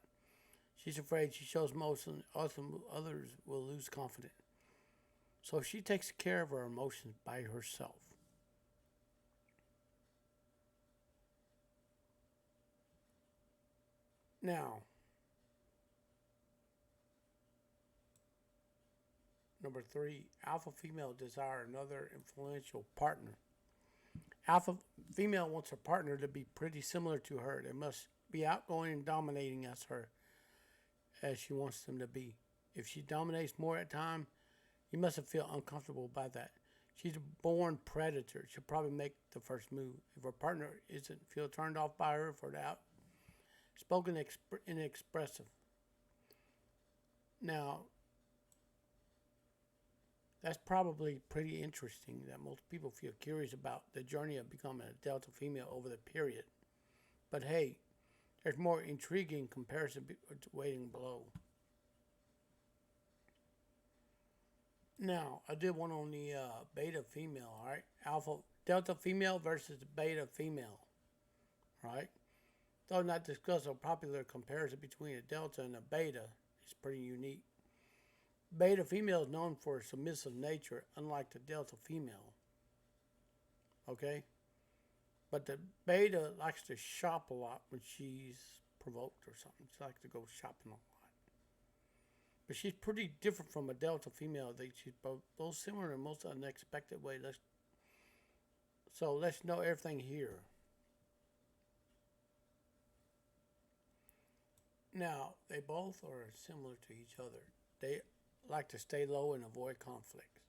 She's afraid she shows emotion, others will lose confidence. So she takes care of her emotions by herself. Now, number three, alpha female desire another influential partner. Alpha female wants her partner to be pretty similar to her. They must be outgoing and dominating as she wants them to be. If she dominates more at time, you must feel uncomfortable by that. She's a born predator. She'll probably make the first move. If her partner isn't feel turned off by her for the outspoken inexpressive. Now, that's probably pretty interesting that most people feel curious about the journey of becoming a delta female over the period. But hey, there's more intriguing comparison waiting below. Now, I did one on the beta female, all right? Alpha delta female versus beta female, right? Though not discuss a popular comparison between a delta and a beta, it's pretty unique. Beta female is known for a submissive nature, unlike the delta female. Okay? But the beta likes to shop a lot when she's provoked or something. She likes to go shopping a lot. But she's pretty different from a delta female. She's both similar in most unexpected way. So let's know everything here. Now, they both are similar to each other. They like to stay low and avoid conflicts.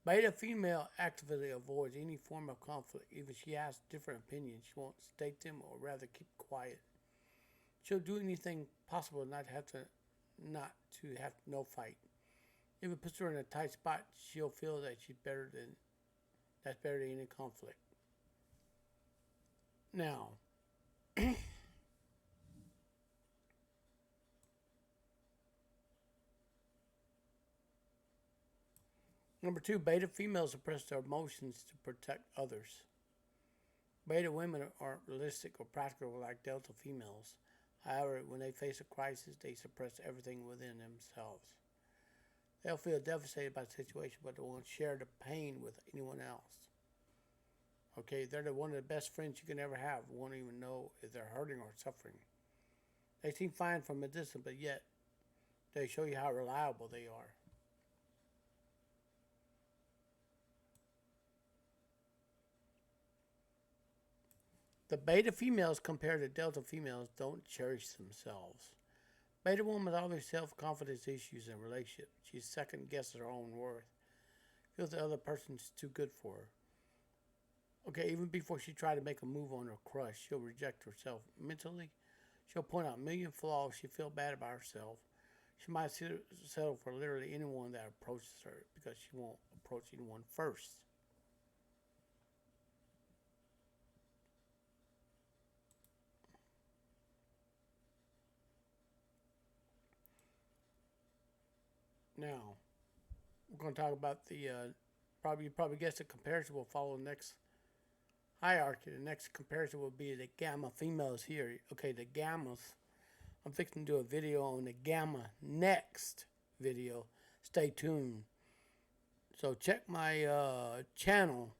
Beta female actively avoids any form of conflict. Even if she has different opinions, she won't state them or rather keep quiet. She'll do anything possible not to have no fight. If it puts her in a tight spot, she'll feel that that's better than any conflict. Now, number two, beta females suppress their emotions to protect others. Beta women aren't realistic or practical like delta females. However, when they face a crisis, they suppress everything within themselves. They'll feel devastated by the situation, but they won't share the pain with anyone else. Okay, they're one of the best friends you can ever have. Won't even know if they're hurting or suffering. They seem fine from a distance, but yet they show you how reliable they are. The beta females compared to delta females don't cherish themselves. Beta woman always self-confidence issues in relationships. She second guesses her own worth. Feels the other person's too good for her. Okay, even before she tries to make a move on her crush, she'll reject herself mentally. She'll point out a million flaws. She feels bad about herself. She might settle for literally anyone that approaches her because she won't approach anyone first. Now, we're going to talk about the probably guess the comparison will follow the next hierarchy. The next comparison will be the gamma females here. Okay, the gammas. I'm fixing to do a video on the gamma next video. Stay tuned. So check my channel.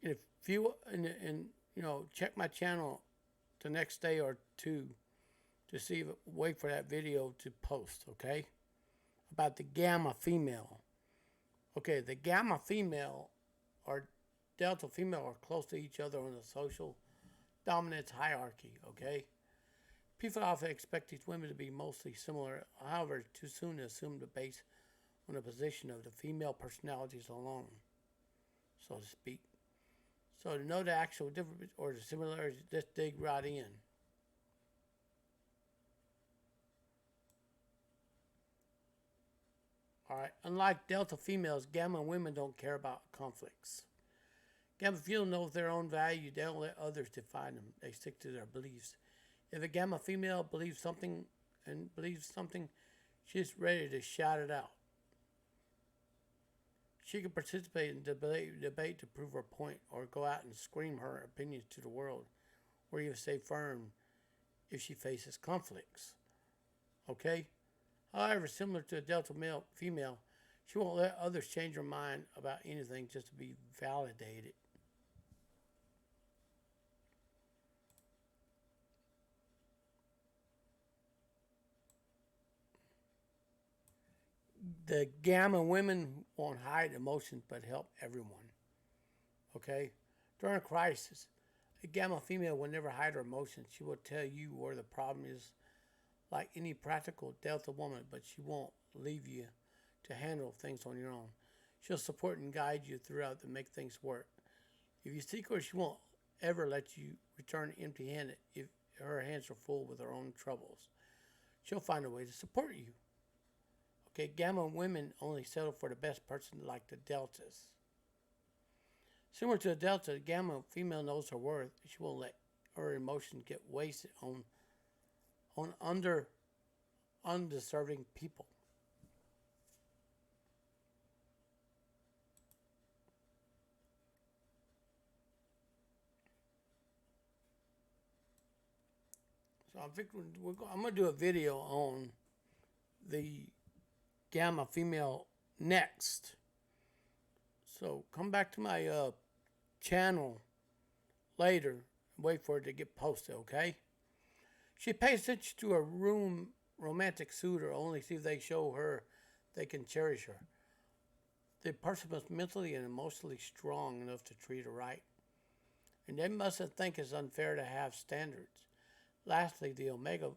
If you check my channel the next day or two to see, wait for that video to post, okay? About the gamma female. Okay, the gamma female or delta female are close to each other on the social dominance hierarchy, okay? People often expect these women to be mostly similar, however, too soon to assume the base on the position of the female personalities alone, so to speak. So to know the actual difference or the similarities, just dig right in. Alright, unlike delta females, gamma women don't care about conflicts. Gamma females know their own value, they don't let others define them. They stick to their beliefs. If a gamma female believes something, she's ready to shout it out. She can participate in debate to prove her point, or go out and scream her opinions to the world, or even stay firm if she faces conflicts. Okay? However, similar to a delta female, she won't let others change her mind about anything just to be validated. The gamma women won't hide emotions but help everyone. Okay? During a crisis, a gamma female will never hide her emotions. She will tell you where the problem is, like any practical delta woman, but she won't leave you to handle things on your own. She'll support and guide you throughout to make things work. If you seek her, she won't ever let you return empty-handed if her hands are full with her own troubles. She'll find a way to support you. Okay, gamma women only settle for the best person, like the deltas. Similar to a delta, the gamma female knows her worth. She won't let her emotions get wasted on undeserving people. So I'm going to do a video on the gamma female next. So come back to my channel later and wait for it to get posted, okay? She pays attention to a romantic suitor only see if they show her they can cherish her. The person must mentally and emotionally strong enough to treat her right. And they mustn't think it's unfair to have standards. Lastly, the omega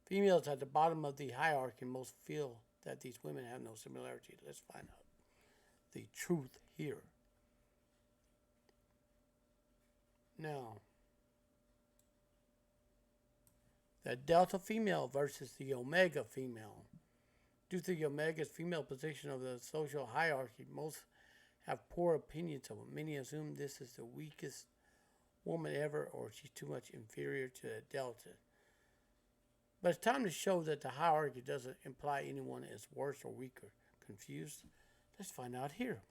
females at the bottom of the hierarchy most feel that these women have no similarity. Let's find out the truth here. Now, the delta female versus the omega female. Due to the omega's female position of the social hierarchy, most have poor opinions of it. Many assume this is the weakest woman ever, or she's too much inferior to the delta. But it's time to show that the hierarchy doesn't imply anyone is worse or weaker. Confused? Let's find out here.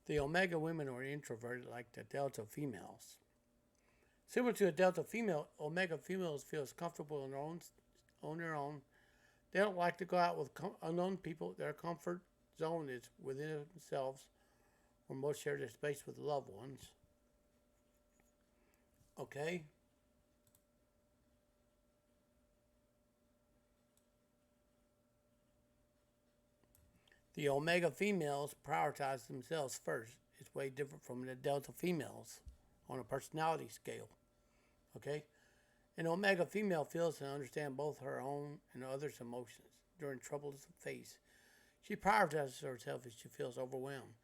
The omega women are introverted like the delta females. Similar to a delta female, omega females feel comfortable on their own. They don't like to go out with unknown people. Their comfort zone is within themselves, or most share their space with loved ones. Okay? The omega females prioritize themselves first. It's way different from the delta females on a personality scale. Okay? An omega female feels and understands both her own and others' emotions during troubles of face. She prioritizes herself if she feels overwhelmed.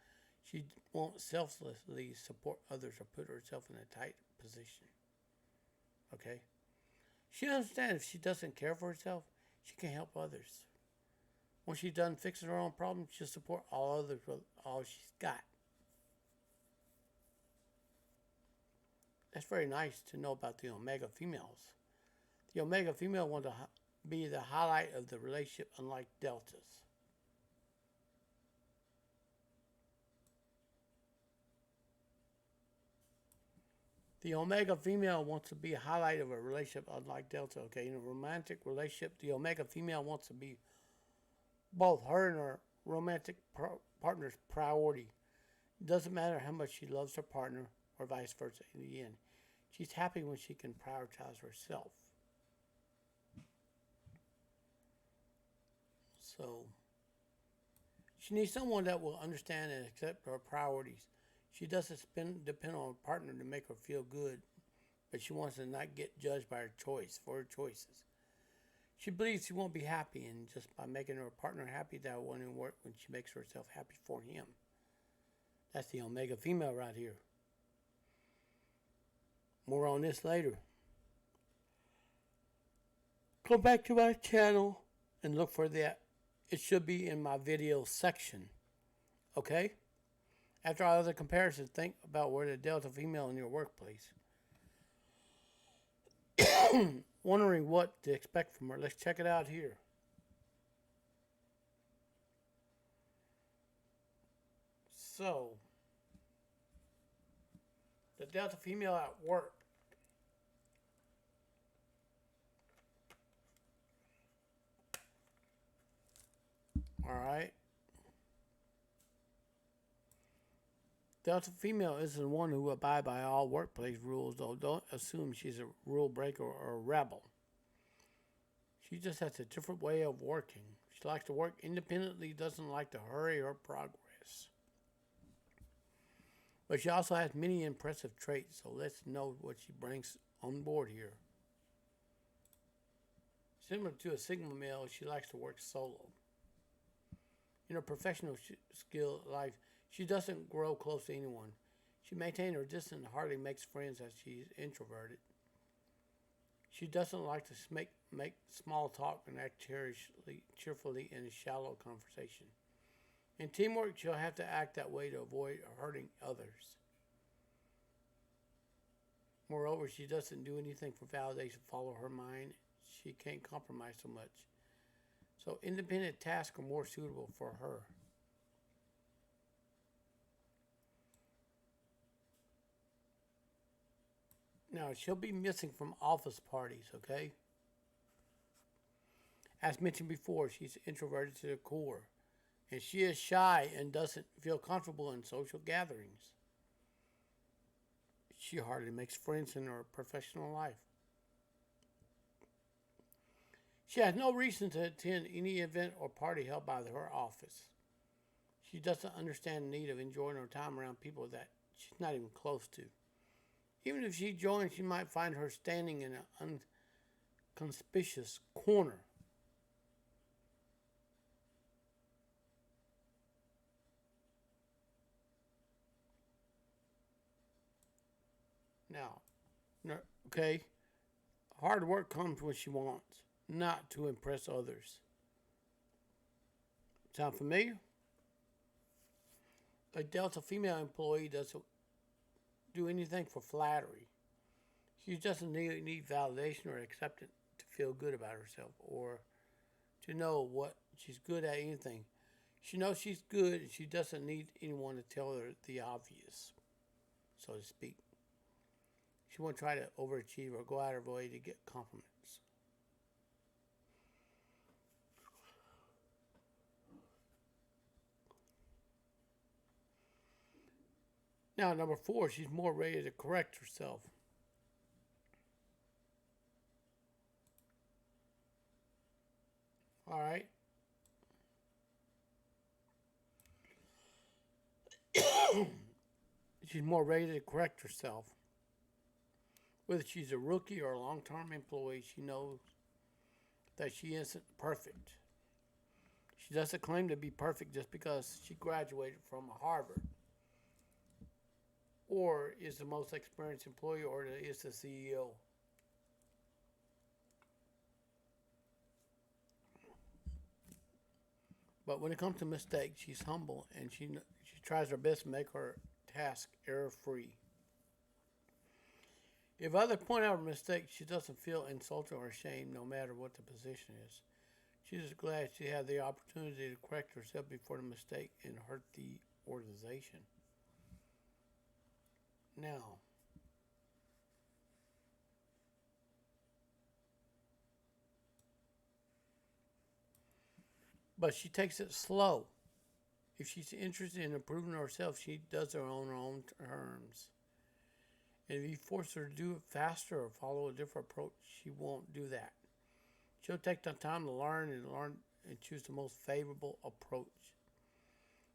She won't selflessly support others or put herself in a tight position. Okay? She understands if she doesn't care for herself, she can help others. When she's done fixing her own problems, she'll support all others with all she's got. That's very nice to know about the omega females. The omega female want to be the highlight of the relationship, unlike deltas. The omega female wants to be a highlight of a relationship, unlike delta. Okay, in a romantic relationship, the omega female wants to be both her and her romantic partner's priority. It doesn't matter how much she loves her partner or vice versa in the end. She's happy when she can prioritize herself. So, she needs someone that will understand and accept her priorities. She doesn't depend on a partner to make her feel good, but she wants to not get judged by her choice for her choices. She believes she won't be happy, and just by making her partner happy, that won't work when she makes herself happy for him. That's the Omega female right here. More on this later. Go back to my channel and look for that. It should be in my video section. Okay? After all other comparisons, think about where the Delta female in your workplace. Wondering what to expect from her. Let's check it out here. So, the Delta female at work. Alright. Delta female isn't the one who will abide by all workplace rules, though don't assume she's a rule breaker or a rebel. She just has a different way of working. She likes to work independently, doesn't like to hurry her progress. But she also has many impressive traits, so let's know what she brings on board here. Similar to a Sigma male, she likes to work solo. In her professional skill life, she doesn't grow close to anyone. She maintains her distance and hardly makes friends as she's introverted. She doesn't like to make small talk and act cheerfully in a shallow conversation. In teamwork, she'll have to act that way to avoid hurting others. Moreover, she doesn't do anything for validation, follow her mind. She can't compromise so much. So independent tasks are more suitable for her. Now, she'll be missing from office parties, okay? As mentioned before, she's introverted to the core. And she is shy and doesn't feel comfortable in social gatherings. She hardly makes friends in her professional life. She has no reason to attend any event or party held by her office. She doesn't understand the need of enjoying her time around people that she's not even close to. Even if she joins, she might find her standing in an unconspicuous corner. Now, okay, hard work comes when she wants, not to impress others. Sound familiar? A Delta female employee doesn't do anything for flattery. She doesn't need validation or acceptance to feel good about herself or to know what she's good at anything. She knows she's good and she doesn't need anyone to tell her the obvious, so to speak. She won't try to overachieve or go out of her way to get compliments. Now, number 4, she's more ready to correct herself. All right. She's more ready to correct herself. Whether she's a rookie or a long-term employee, she knows that she isn't perfect. She doesn't claim to be perfect just because she graduated from Harvard or is the most experienced employee or is the CEO. But when it comes to mistakes, she's humble and she tries her best to make her task error-free. If others point out a mistake, she doesn't feel insulted or ashamed no matter what the position is. She's just glad she had the opportunity to correct herself before the mistake and hurt the organization. Now, but she takes it slow. If she's interested in improving herself, she does it on her own terms. And if you force her to do it faster or follow a different approach, she won't do that. She'll take the time to learn and choose the most favorable approach.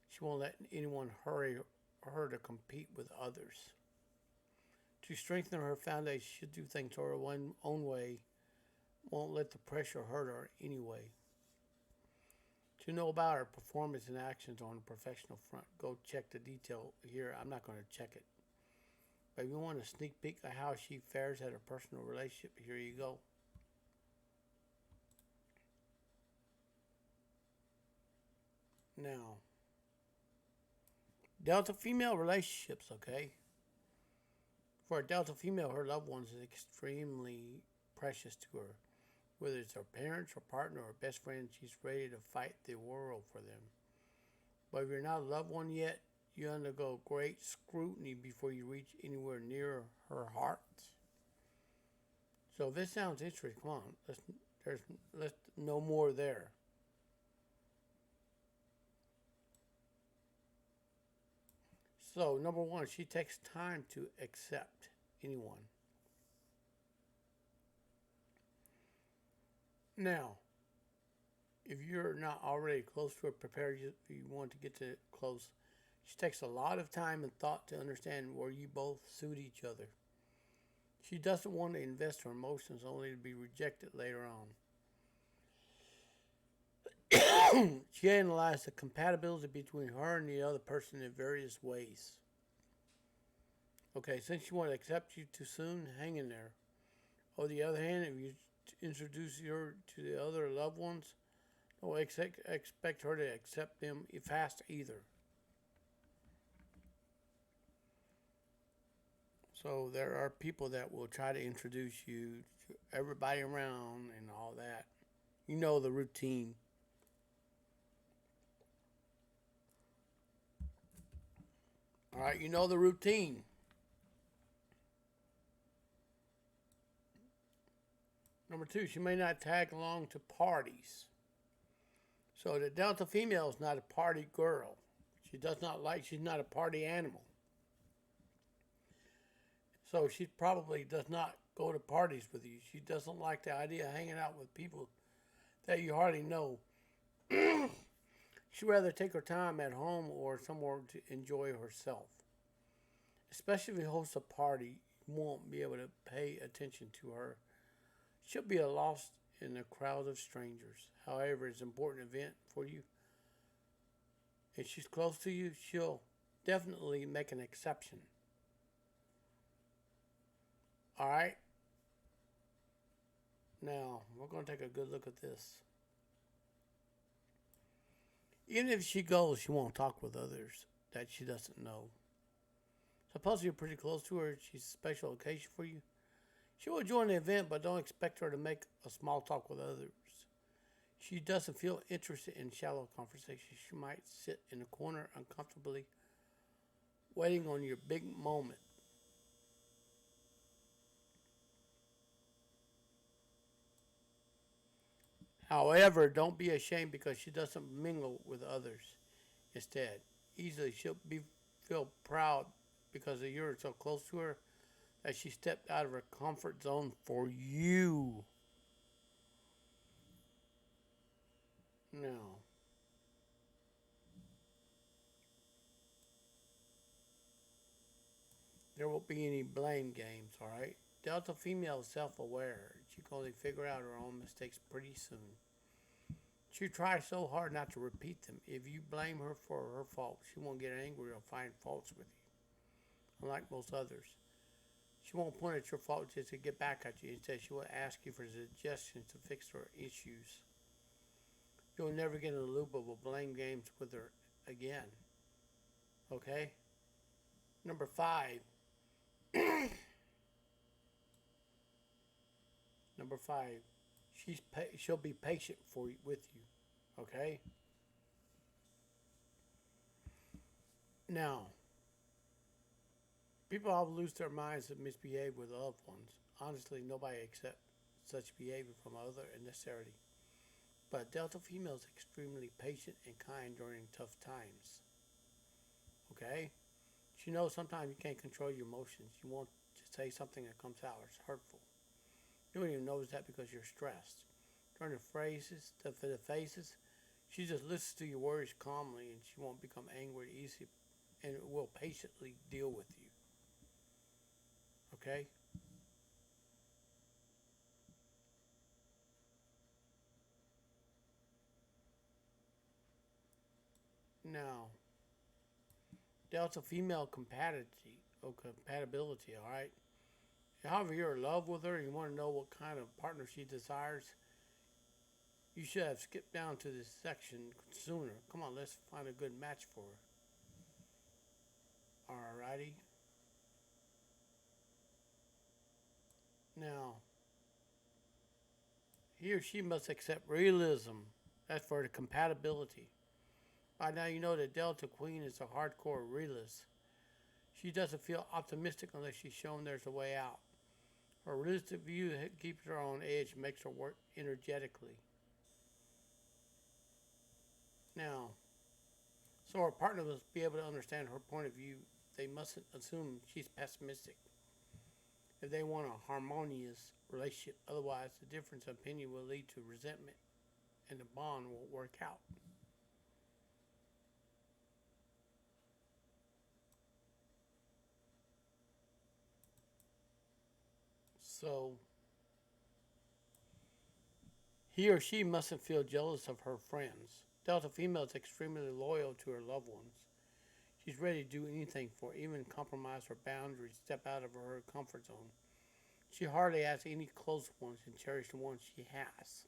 She won't let anyone hurry her to compete with others. To strengthen her foundation, she'll do things her own way, won't let the pressure hurt her anyway. To know about her performance and actions on the professional front, go check the detail here. I'm not going to check it. But if you want a sneak peek of how she fares at her personal relationship, here you go. Now, Delta female relationships, okay? For a Delta female, her loved ones is extremely precious to her. Whether it's her parents, her partner, or best friend, she's ready to fight the world for them. But if you're not a loved one yet, you undergo great scrutiny before you reach anywhere near her heart. So if this sounds interesting, come on, let's know more there. So number one, she takes time to accept anyone. Now, if you're not already close to her, prepare you if you want to get to close. She takes a lot of time and thought to understand where you both suit each other. She doesn't want to invest her emotions only to be rejected later on. She analyzes the compatibility between her and the other person in various ways. Okay, since she won't accept you too soon, hang in there. On the other hand, if you introduce her to the other loved ones, don't expect her to accept them fast either. So there are people that will try to introduce you to everybody around and all that. You know the routine. All right, you know the routine. Number two, she may not tag along to parties. So the Delta female is not a party girl. She's not a party animal. So she probably does not go to parties with you. She doesn't like the idea of hanging out with people that you hardly know. She'd rather take her time at home or somewhere to enjoy herself. Especially if you host a party, you won't be able to pay attention to her. She'll be lost in a crowd of strangers. However, it's an important event for you. If she's close to you, she'll definitely make an exception. All right? Now, we're going to take a good look at this. Even if she goes, she won't talk with others that she doesn't know. Suppose you're pretty close to her, she's a special occasion for you. She will join the event, but don't expect her to make a small talk with others. She doesn't feel interested in shallow conversation. She might sit in a corner uncomfortably, waiting on your big moment. However, don't be ashamed because she doesn't mingle with others. Instead, easily feel proud because you're so close to her that she stepped out of her comfort zone for you. Now, there won't be any blame games, alright? Delta female is self-aware. She can only figure out her own mistakes pretty soon. She tries so hard not to repeat them. If you blame her for her faults, she won't get angry or find faults with you, unlike most others. She won't point at your faults just to get back at you. Instead, she will ask you for suggestions to fix her issues. You'll never get in a loop of blame games with her again. Okay? Number 5. Number 5. She'll be patient with you. Okay? Now, people often lose their minds and misbehave with loved ones. Honestly, nobody accepts such behavior from other unnecessarily. But Delta female is extremely patient and kind during tough times. Okay? She knows sometimes you can't control your emotions. You want to say something that comes out as hurtful. You don't even notice that because you're stressed. During the phases, she just listens to your worries calmly and she won't become angry easily and will patiently deal with you. Okay? Now, Delta female compatibility, all right? However, you're in love with her and you want to know what kind of partner she desires, you should have skipped down to this section sooner. Come on, let's find a good match for her. Alrighty. Now, he or she must accept realism. That's for the compatibility. By now, you know that Delta Queen is a hardcore realist. She doesn't feel optimistic unless she's shown there's a way out. Her realistic view keeps her on edge and makes her work energetically. Now, so her partner must be able to understand her point of view. They mustn't assume she's pessimistic if they want a harmonious relationship. Otherwise, the difference of opinion will lead to resentment and the bond won't work out. So, he or she mustn't feel jealous of her friends. Delta female is extremely loyal to her loved ones. She's ready to do anything for, even compromise her boundaries, step out of her comfort zone. She hardly has any close ones and cherishes the ones she has.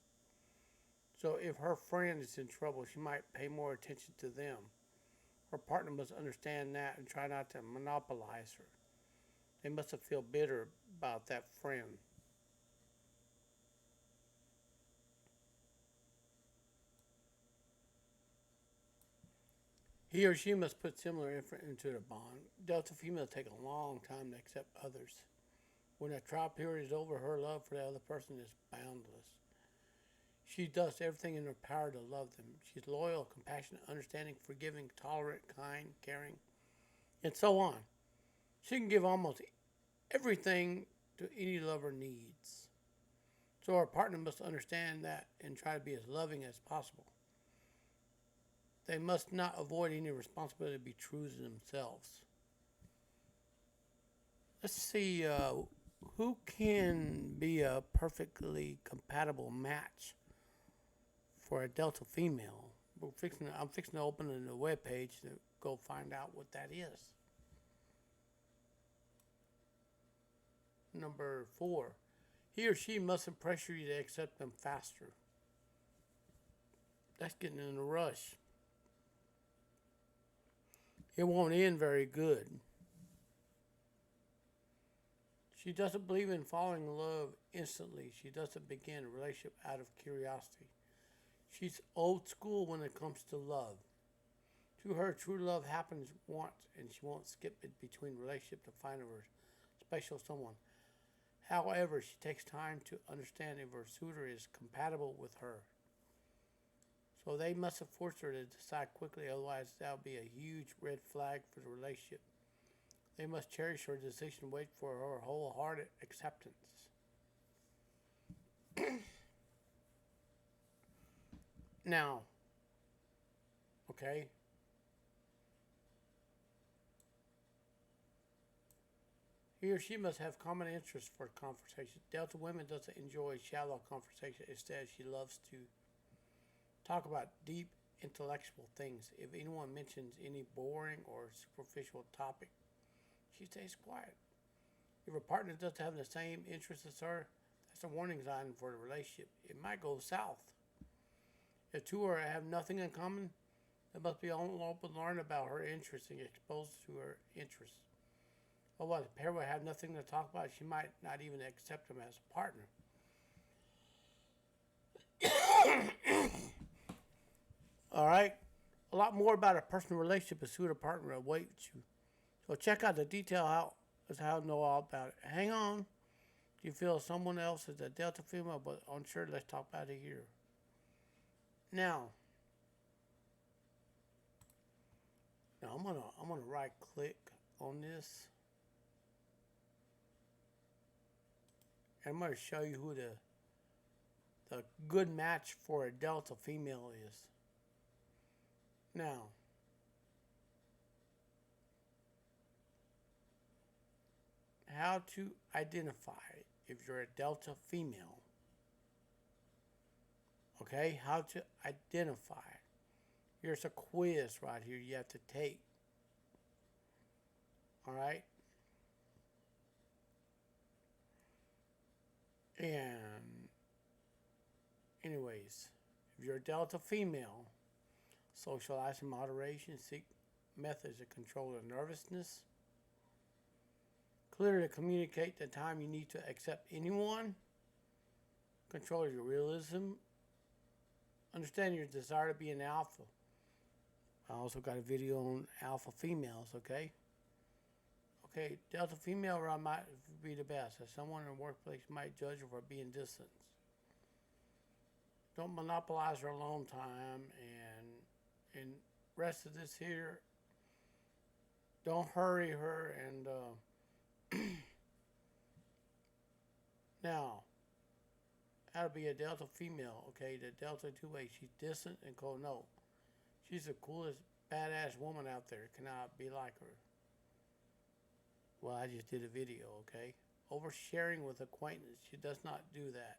So if her friend is in trouble, she might pay more attention to them. Her partner must understand that and try not to monopolize her. They mustn't feel bitter about that friend. He or she must put similar effort into the bond. Delta females take a long time to accept others. When that trial period is over, her love for the other person is boundless. She does everything in her power to love them. She's loyal, compassionate, understanding, forgiving, tolerant, kind, caring, and so on. She can give almost everything to any lover needs. So our partner must understand that and try to be as loving as possible. They must not avoid any responsibility to be true to themselves. Let's see who can be a perfectly compatible match for a Delta female. I'm fixing to open a web page to go find out what that is. Number 4, he or she mustn't pressure you to accept them faster. That's getting in a rush. It won't end very good. She doesn't believe in falling in love instantly. She doesn't begin a relationship out of curiosity. She's old school when it comes to love. To her, true love happens once, and she won't skip it between relationships to find her special someone. However, she takes time to understand if her suitor is compatible with her. So they mustn't force her to decide quickly, otherwise that'll be a huge red flag for the relationship. They must cherish her decision and wait for her wholehearted acceptance. Now, okay, he or she must have common interests for conversation. Delta women doesn't enjoy shallow conversation. Instead, she loves to talk about deep intellectual things. If anyone mentions any boring or superficial topic, she stays quiet. If her partner doesn't have the same interests as her, that's a warning sign for the relationship. It might go south. If two have nothing in common, they must be open to learn about her interests and exposed to her interests. Otherwise, the pair would have nothing to talk about. She might not even accept him as a partner. All right? A lot more about a personal relationship and suitor partner awaits you. So check out the detail how to know all about it. Hang on. Do you feel someone else is a Delta female but unsure? Let's talk about it here. Now, I'm gonna right click on this. And I'm gonna show you who the good match for a Delta female is. Now, how to identify if you're a Delta female. Okay, how to identify. Here's a quiz right here you have to take. All right. And anyways, if you're a Delta female, socialize in moderation, seek methods to control your nervousness, clearly communicate the time you need to accept anyone, control your realism, understand your desire to be an alpha. I also got a video on alpha females, okay? Okay, Delta female might be the best, as someone in the workplace might judge her for being distant. Don't monopolize her alone time, and rest of this here, don't hurry her, and now, how to be a Delta female, okay? The Delta 2A, she's distant and cold. No, she's the coolest badass woman out there. Cannot be like her. Well, I just did a video, okay? Oversharing with acquaintance. She does not do that.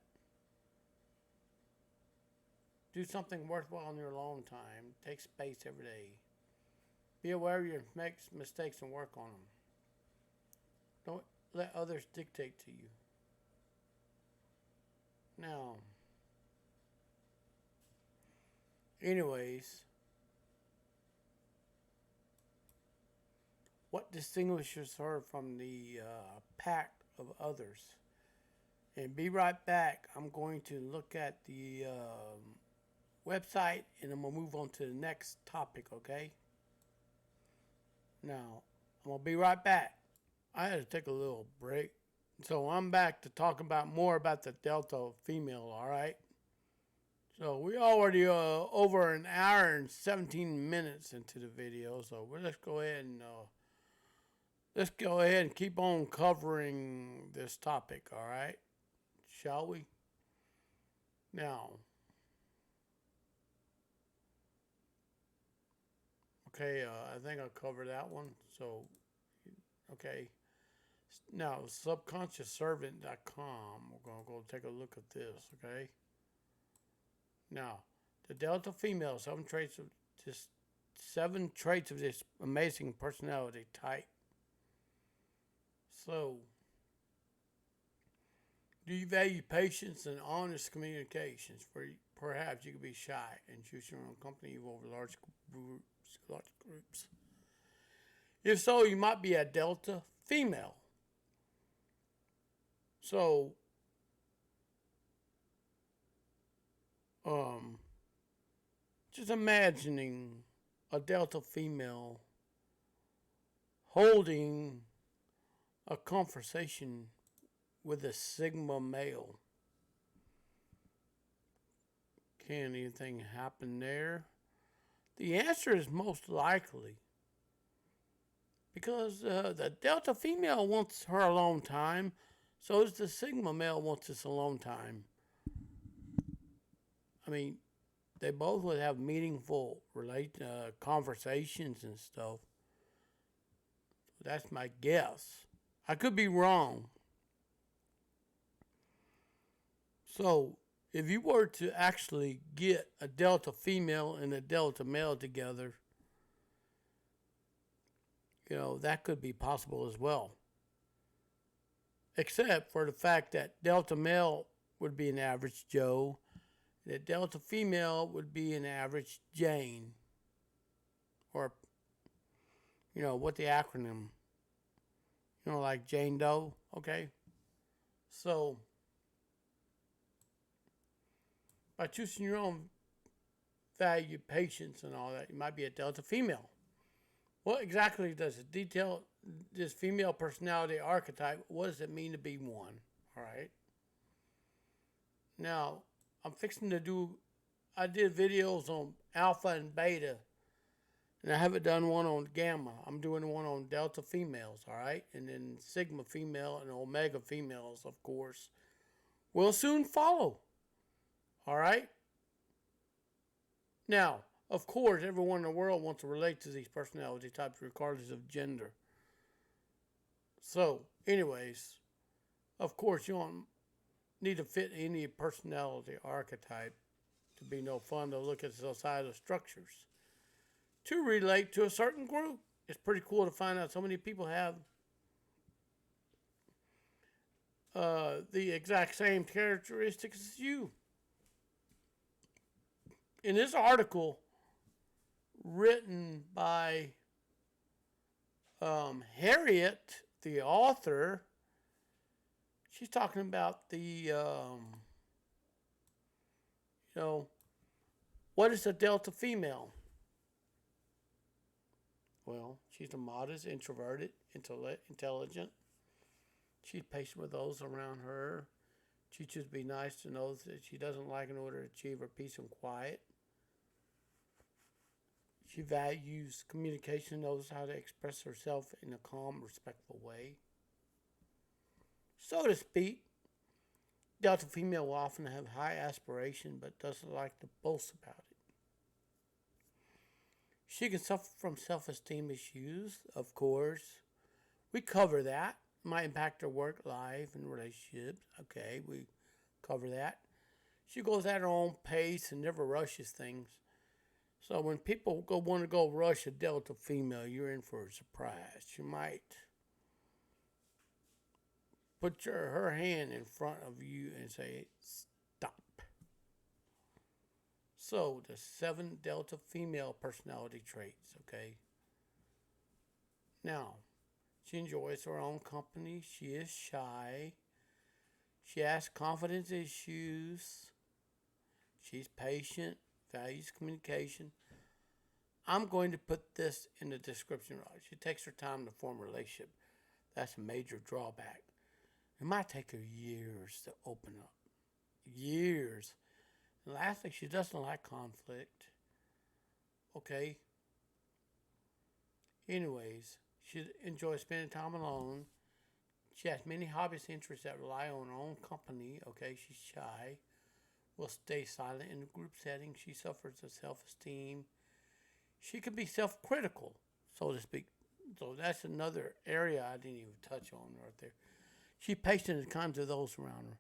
Do something worthwhile in your alone time. Take space every day. Be aware of your mistakes and work on them. Don't let others dictate to you. Now, anyways, what distinguishes her from the pack of others? And be right back. I'm going to look at the website, and I'm going to move on to the next topic, okay? Now, I'm going to be right back. I had to take a little break. So I'm back to talk about more about the Delta female, all right? So we already over an hour and 17 minutes into the video, so let's go ahead and keep on covering this topic, all right? Shall we? Now, okay, I think I covered that one. So, okay. Now, subconsciousservant.com. We're going to go take a look at this, okay? Now, the Delta female, seven traits of this amazing personality type. So, do you value patience and honest communications? Perhaps you could be shy and choose your own company over large groups. If so, you might be a Delta female. So, just imagining a Delta female holding a conversation with a Sigma male. Can anything happen there? The answer is most likely. Because the Delta female wants her alone time, so does the Sigma male wants his alone time. I mean, they both would have meaningful conversations and stuff. That's my guess. I could be wrong. So, if you were to actually get a Delta female and a Delta male together, that could be possible as well. Except for the fact that Delta male would be an average Joe, and the Delta female would be an average Jane. Or, what the acronym, like Jane Doe, okay? So, by choosing your own value, patience, and all that, you might be a Delta female. What exactly does it detail this female personality archetype? What does it mean to be one? All right. Now, I'm fixing to do I did videos on alpha and beta, and I haven't done one on gamma. I'm doing one on delta females, all right? And then sigma female and omega females, of course, will soon follow, all right? Now, of course, everyone in the world wants to relate to these personality types regardless of gender. So, anyways, of course, you don't need to fit any personality archetype to be no fun to look at societal structures. To relate to a certain group, it's pretty cool to find out so many people have the exact same characteristics as you. In this article, written by Harriet, the author, she's talking about what is a delta female? Well, she's a modest, introverted, intelligent. She's patient with those around her. She chooses to be nice to those that she doesn't like in order to achieve her peace and quiet. She values communication, knows how to express herself in a calm, respectful way. So to speak, Delta female will often have high aspiration but doesn't like to boast about it. She can suffer from self-esteem issues, of course. We cover that. Might impact her work life and relationships. Okay, we cover that. She goes at her own pace and never rushes things. So when people want to go rush a Delta female, you're in for a surprise. She might put her hand in front of you and say, stop. So the 7 Delta female personality traits, okay? Now, she enjoys her own company. She is shy. She has confidence issues. She's patient, values communication. I'm going to put this in the description. She takes her time to form a relationship. That's a major drawback. It might take her years to open up. Years. And lastly, she doesn't like conflict. Okay? Anyways, she enjoys spending time alone. She has many hobbies and interests that rely on her own company. Okay, she's shy. Will stay silent in a group setting. She suffers of self-esteem. She can be self-critical, so to speak. So that's another area I didn't even touch on right there. She's patient and kind to those around her.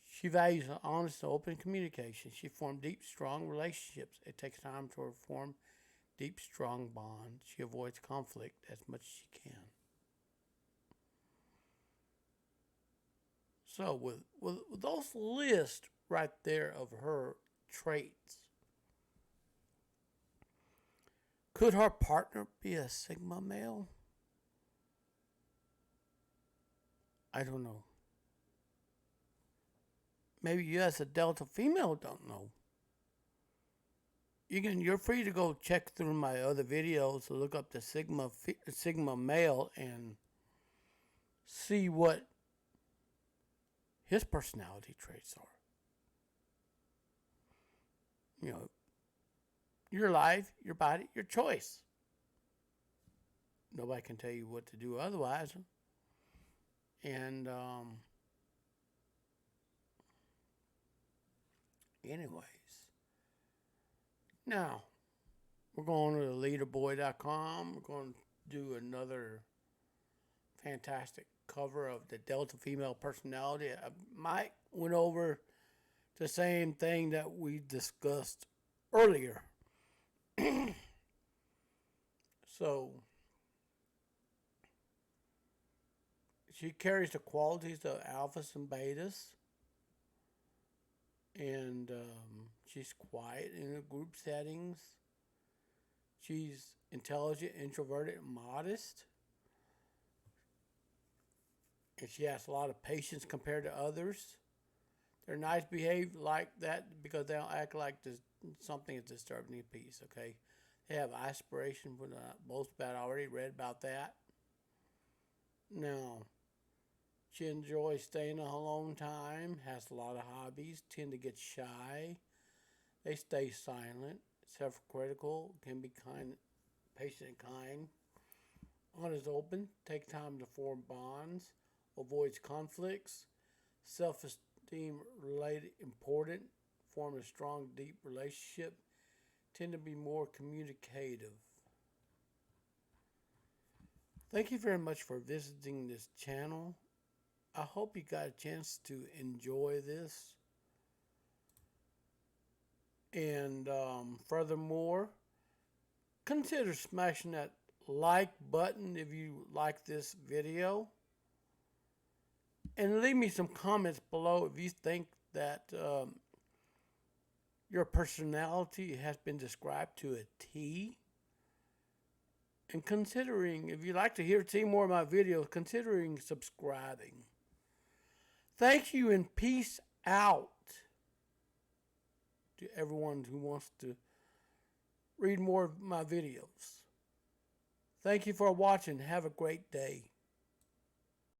She values honest and open communication. She forms deep, strong relationships. It takes time to form deep, strong bonds. She avoids conflict as much as she can. So with those lists right there of her traits, could her partner be a Sigma male? I don't know. Maybe you as a Delta female don't know. You're free to go check through my other videos to look up the Sigma male and see what his personality traits are. You know, your life, your body, your choice. Nobody can tell you what to do otherwise. And anyways, now we're going to leaderboy.com. We're going to do another fantastic cover of the Delta female personality. Mike went over the same thing that we discussed earlier. So she carries the qualities of alphas and betas, and she's quiet in her group settings. She's intelligent, introverted, and modest. And she has a lot of patience compared to others. They're nice behaved like that because they don't act like something is disturbing their peace, okay? They have aspiration for not boast about. I already read about that. Now, she enjoys staying alone time, has a lot of hobbies, tend to get shy. They stay silent, self-critical, can be kind, patient and kind. Honest, open, take time to form bonds, avoids conflicts, self-esteem related important, form a strong, deep relationship, tend to be more communicative. Thank you very much for visiting this channel. I hope you got a chance to enjoy this. And furthermore, consider smashing that like button if you like this video. And leave me some comments below if you think that your personality has been described to a T. And considering, if you'd like to see more of my videos, considering subscribing. Thank you and peace out to everyone who wants to read more of my videos. Thank you for watching. Have a great day.